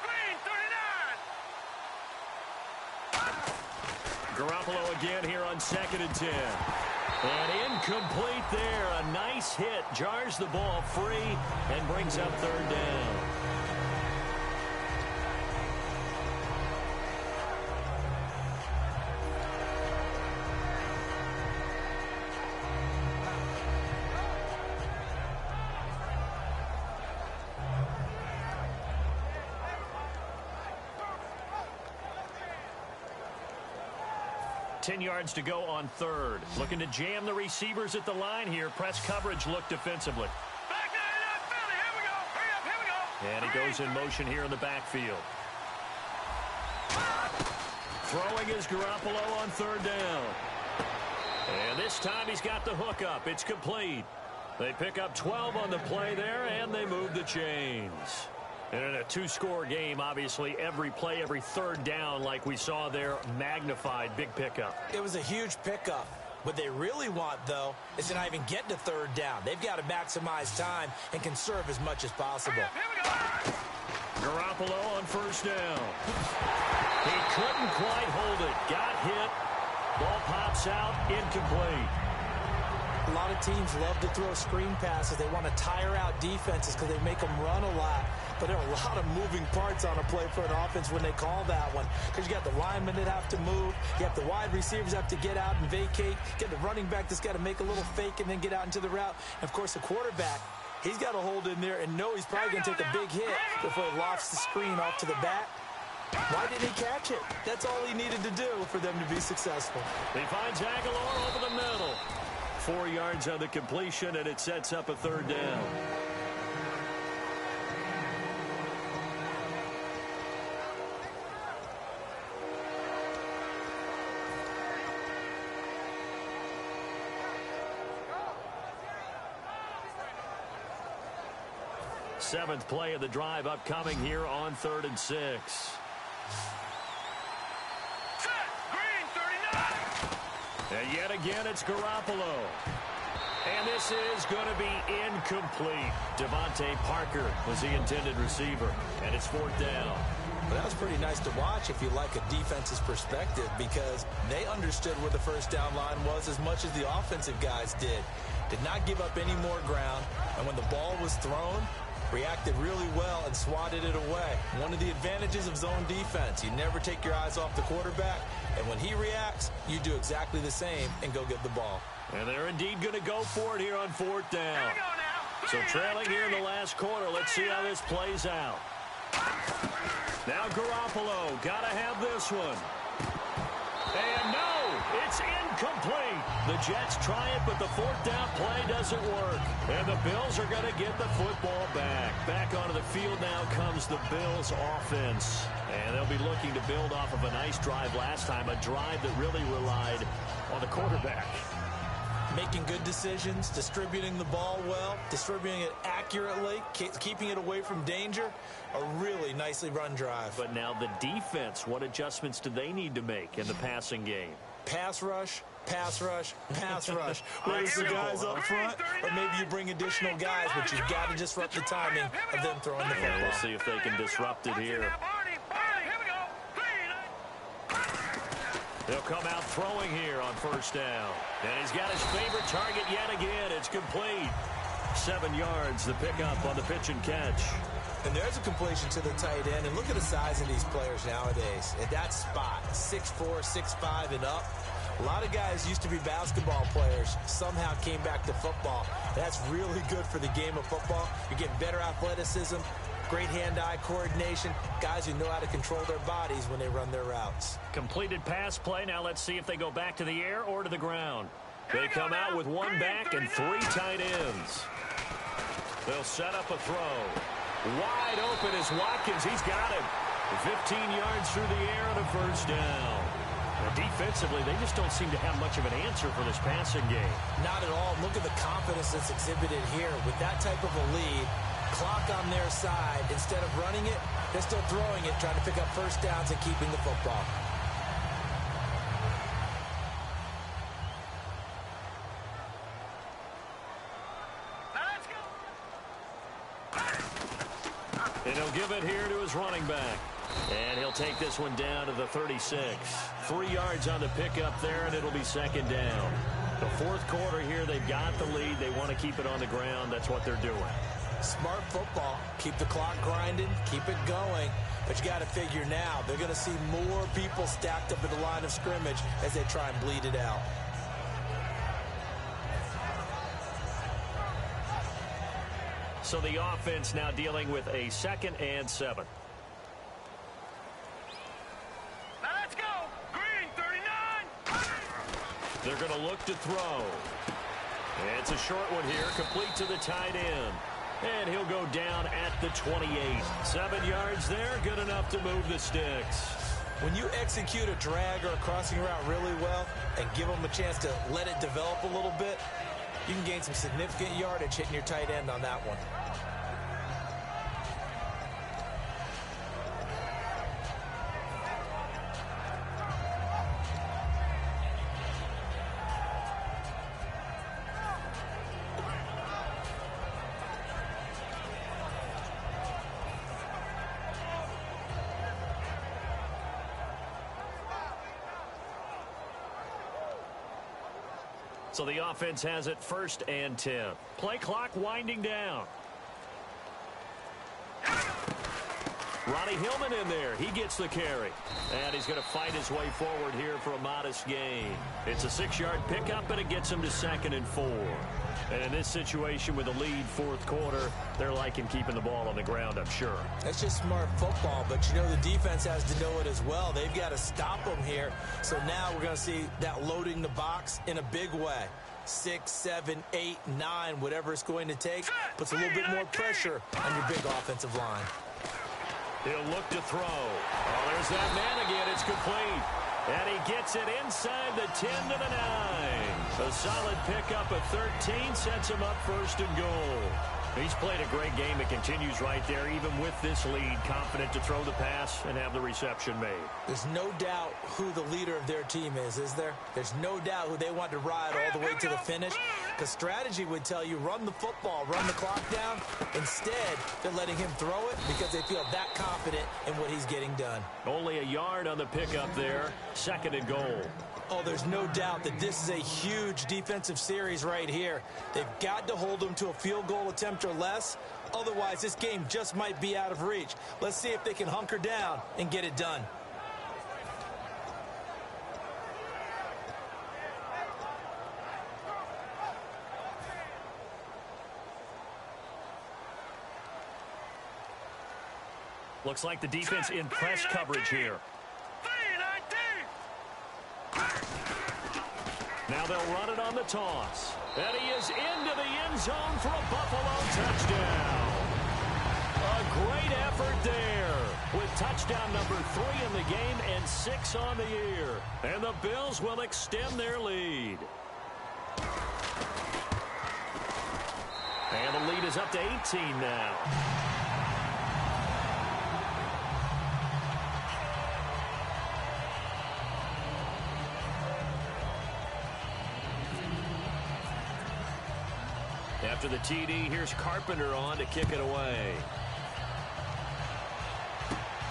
Green 39. Garoppolo again here on 2nd and 10. And incomplete there. A nice hit. Jars the ball free and brings up 3rd down. Ten yards to go on 3rd. Looking to jam the receivers at the line here. Press coverage look defensively. Back nine, Philly. Here we go. Hurry up. Here we go. And he goes in motion here in the backfield. Throwing is Garoppolo on 3rd down. And this time he's got the hook up. It's complete. They pick up 12 on the play there, and they move the chains. And in a two-score game, obviously, every play, every third down, like we saw there, magnified, big pickup. It was a huge pickup. What they really want, though, is to not even get to third down. They've got to maximize time and conserve as much as possible. Here we go. Garoppolo on first down. He couldn't quite hold it. Got hit. Ball pops out, incomplete. A lot of teams love to throw screen passes. They want to tire out defenses because they make them run a lot. But there are a lot of moving parts on a play for an offense when they call that one. Because you got the linemen that have to move. You have the wide receivers have to get out and vacate. You got the running back that's got to make a little fake and then get out into the route. And, of course, the quarterback, he's got to hold in there and know he's probably going to take a big hit before he lofts the screen off to the back. Why didn't he catch it? That's all he needed to do for them to be successful. He finds Aguilar over the middle. 4 yards on the completion, and it sets up a third down. Seventh play of the drive upcoming here on 3rd and 6. And yet again, it's Garoppolo. And this is going to be incomplete. Devontae Parker was the intended receiver. And it's 4th down. Well, that was pretty nice to watch if you like a defense's perspective, because they understood where the first down line was as much as the offensive guys did. Did not give up any more ground. And when the ball was thrown, reacted really well and swatted it away. One of the advantages of zone defense, you never take your eyes off the quarterback, and when he reacts, you do exactly the same and go get the ball. And they're indeed going to go for it here on 4th down. So trailing here in the last quarter, let's see how this plays out. Now Garoppolo, got to have this one. And no, it's incomplete. The Jets try it, but the 4th down play doesn't work. And the Bills are going to get the football back. Back onto the field now comes the Bills offense. And they'll be looking to build off of a nice drive last time, a drive that really relied on the quarterback. Making good decisions, distributing the ball well, distributing it accurately, keeping it away from danger. A really nicely run drive. But now the defense, what adjustments do they need to make in the passing game? Pass rush, pass rush, pass rush. Whether it's the guys up front, or maybe you bring additional guys, but you've got to disrupt the timing of them throwing the football. We'll see if they can disrupt it here. They'll come out throwing here on first down. And he's got his favorite target yet again. It's complete. 7 yards, the pickup on the pitch and catch. And there's a completion to the tight end. And look at the size of these players nowadays. At that spot, 6'4", 6'5", and up. A lot of guys used to be basketball players, somehow came back to football. That's really good for the game of football. You're getting better athleticism, great hand-eye coordination, guys who know how to control their bodies when they run their routes. Completed pass play. Now let's see if they go back to the air or to the ground. They come out with 1 back and 3 tight ends. They'll set up a throw. Wide open is Watkins. He's got him. 15 yards through the air and a first down. Now, defensively, they just don't seem to have much of an answer for this passing game. Not at all. Look at the confidence that's exhibited here. With that type of a lead, clock on their side, instead of running it, they're still throwing it, trying to pick up first downs and keeping the football. And he'll give it here to his running back. And he'll take this one down to the 36. 3 yards on the pickup there, and it'll be 2nd down. The 4th quarter here, they've got the lead. They want to keep it on the ground. That's what they're doing. Smart football. Keep the clock grinding. Keep it going. But you got to figure now, they're going to see more people stacked up at the line of scrimmage as they try and bleed it out. So the offense now dealing with a 2nd and 7. Now let's go. Green, 39. They're going to look to throw. And it's a short one here, complete to the tight end. And he'll go down at the 28. 7 yards there, good enough to move the sticks. When you execute a drag or a crossing route really well and give them a chance to let it develop a little bit, You can gain some significant yardage hitting your tight end on that one. So the offense has it 1st and 10. Play clock winding down. Ronnie Hillman in there. He gets the carry. And he's going to fight his way forward here for a modest gain. It's a 6-yard pickup, and it gets him to 2nd and 4. And in this situation with the lead 4th quarter, they're liking keeping the ball on the ground, I'm sure. That's just smart football, but you know the defense has to know it as well. They've got to stop them here. So now we're going to see that loading the box in a big way. 6, 7, 8, 9, whatever it's going to take, puts a little bit more pressure on your big offensive line. He'll look to throw. Oh, there's that man again. It's complete. And he gets it inside the 10 to the 9. A solid pickup of 13 sets him up 1st and goal. He's played a great game. It continues right there, even with this lead, confident to throw the pass and have the reception made. There's no doubt who the leader of their team is there? There's no doubt who they want to ride all the way to the finish, because strategy would tell you run the football, run the clock down. Instead, they're letting him throw it because they feel that confident in what he's getting done. Only a yard on the pickup there, 2nd and goal. Oh, there's no doubt that this is a huge defensive series right here. They've got to hold them to a field goal attempt or less. Otherwise, this game just might be out of reach. Let's see if they can hunker down and get it done. Looks like the defense in press coverage here. Now they'll run it on the toss. And he is into the end zone for a Buffalo touchdown. A great effort there with touchdown number 3 in the game and 6 on the year. And the Bills will extend their lead. And the lead is up to 18 now. After the TD, here's Carpenter on to kick it away.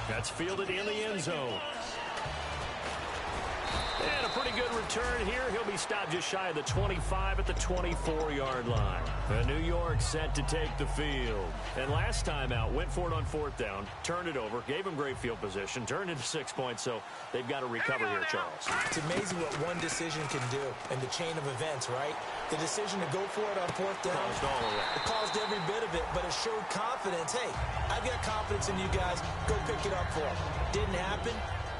That's fielded in the end zone. And a pretty good return here. He'll be stopped just shy of the 25 at the 24-yard line. And New York set to take the field. And last time out, went for it on 4th down, turned it over, gave him great field position, turned into 6 points, so they've got to recover here, Charles. It's amazing what one decision can do in the chain of events, right? The decision to go for it on 4th down, caused all of that. It caused every bit of it, but it showed confidence. Hey, I've got confidence in you guys. Go pick it up for them. Didn't happen.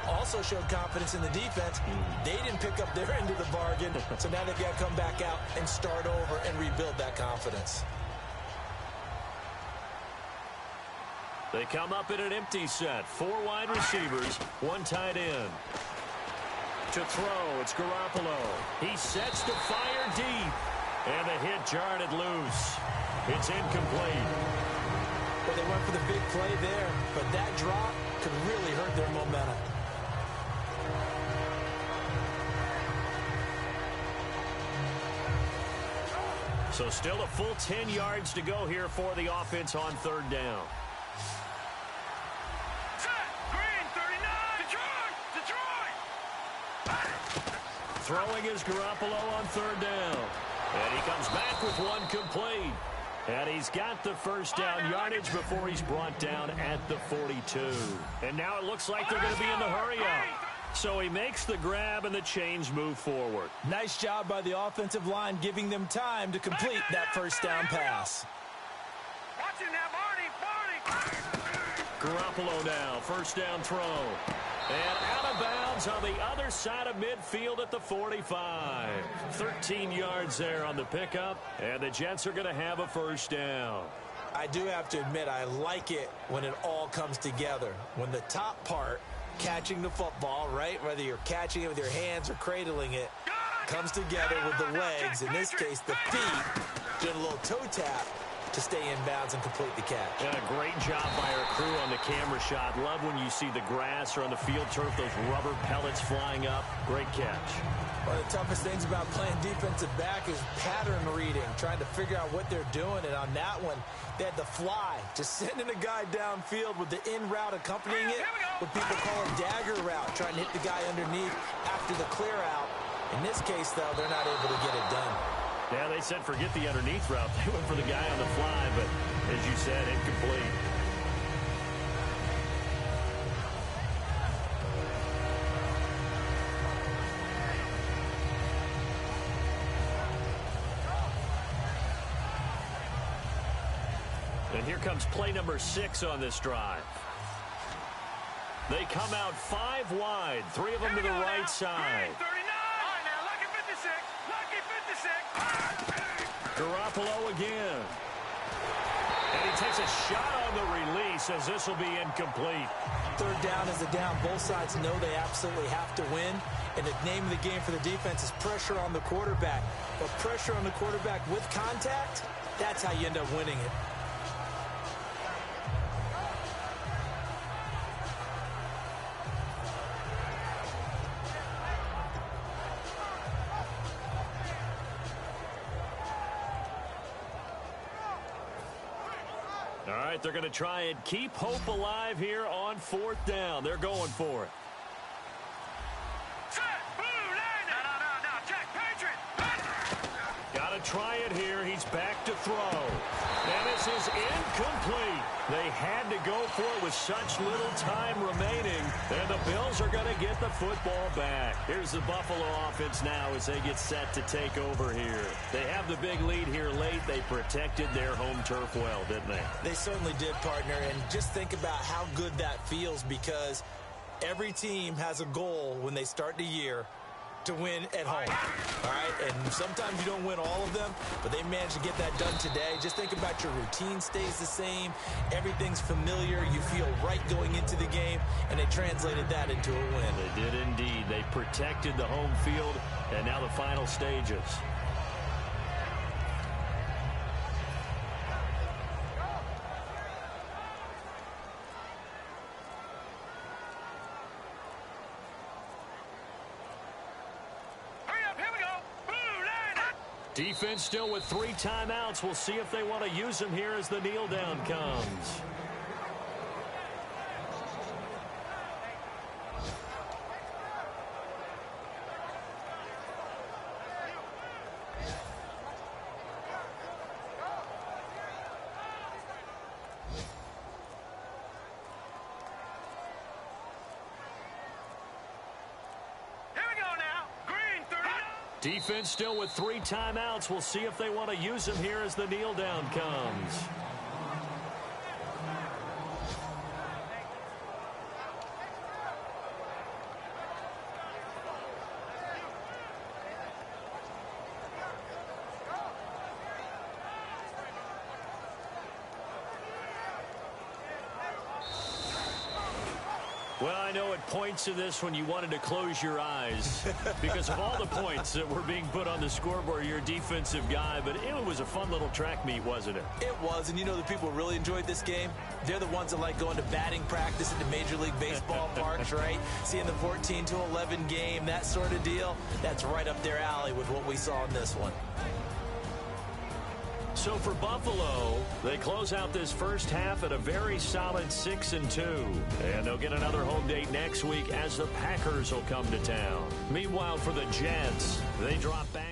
Also showed confidence in the defense. They didn't pick up their end of the bargain, so now they've got to come back out and start over and rebuild that confidence. They come up in an empty set. 4 wide receivers, 1 tight end. To throw, it's Garoppolo. He sets to fire deep. And the hit jarred it loose. It's incomplete. Well, they went for the big play there, but that drop could really hurt their momentum. So still a full 10 yards to go here for the offense on 3rd down. Green, 39, Detroit! Throwing is Garoppolo on 3rd down. And he comes back with 1 complete. And he's got the 1st down yardage before he's brought down at the 42. And now it looks like they're going to be in the hurry up. So he makes the grab and the chains move forward. Nice job by the offensive line giving them time to complete that 1st down pass. Watching that, Marty! Garoppolo now, 1st down throw. And out of bounds on the other side of midfield at the 45. 13 yards there on the pickup, and the Jets are going to have a 1st down. I do have to admit, I like it when it all comes together. When the top part, catching the football, right, whether you're catching it with your hands or cradling it, comes together with the legs, in this case the feet, doing a little toe tap to stay in bounds and complete the catch. And a great job by our crew on the camera shot. Love when you see the grass or on the field turf, those rubber pellets flying up. Great catch. One of the toughest things about playing defensive back is pattern reading, trying to figure out what they're doing. And on that one, they had the fly, just sending a guy downfield with the in route accompanying it, what people call a dagger route, trying to hit the guy underneath after the clear out. In this case, though, they're not able to get it done. Yeah, they said forget the underneath route. They went for the guy on the fly, but as you said, incomplete. And here comes play number 6 on this drive. They come out 5 wide, 3 of them to the right side. Garoppolo again. And he takes a shot on the release as this will be incomplete. Third down is a down. Both sides know they absolutely have to win. And the name of the game for the defense is pressure on the quarterback. But pressure on the quarterback with contact, that's how you end up winning it. All right, they're going to try and keep hope alive here on 4th down. They're going for it. Got to try it here. He's back to throw. And this is incomplete. They had to go for it with such little time remaining. And the Bills are going to get the football back. Here's the Buffalo offense now as they get set to take over here. They have the big lead here late. They protected their home turf well, didn't they? They certainly did, partner. And just think about how good that feels, because every team has a goal when they start the year to win at home, all right? And sometimes you don't win all of them, but they managed to get that done today. Just think about your routine stays the same. Everything's familiar. You feel right going into the game, and they translated that into a win. They did indeed. They protected the home field, and now the final stages. Defense still with 3 timeouts. We'll see if they want to use them here as the kneel down comes. Defense still with 3 timeouts. We'll see if they want to use them here as the kneel down comes. Well, I know it points to this when you wanted to close your eyes because of all the points that were being put on the scoreboard. You're a defensive guy, but it was a fun little track meet, wasn't it? It was, and you know the people who really enjoyed this game? They're the ones that like going to batting practice at the Major League Baseball parks, right? Seeing the 14-11 game, that sort of deal, that's right up their alley with what we saw in this one. So for Buffalo, they close out this first half at a very solid 6-2. And they'll get another home date next week as the Packers will come to town. Meanwhile, for the Jets, they drop back.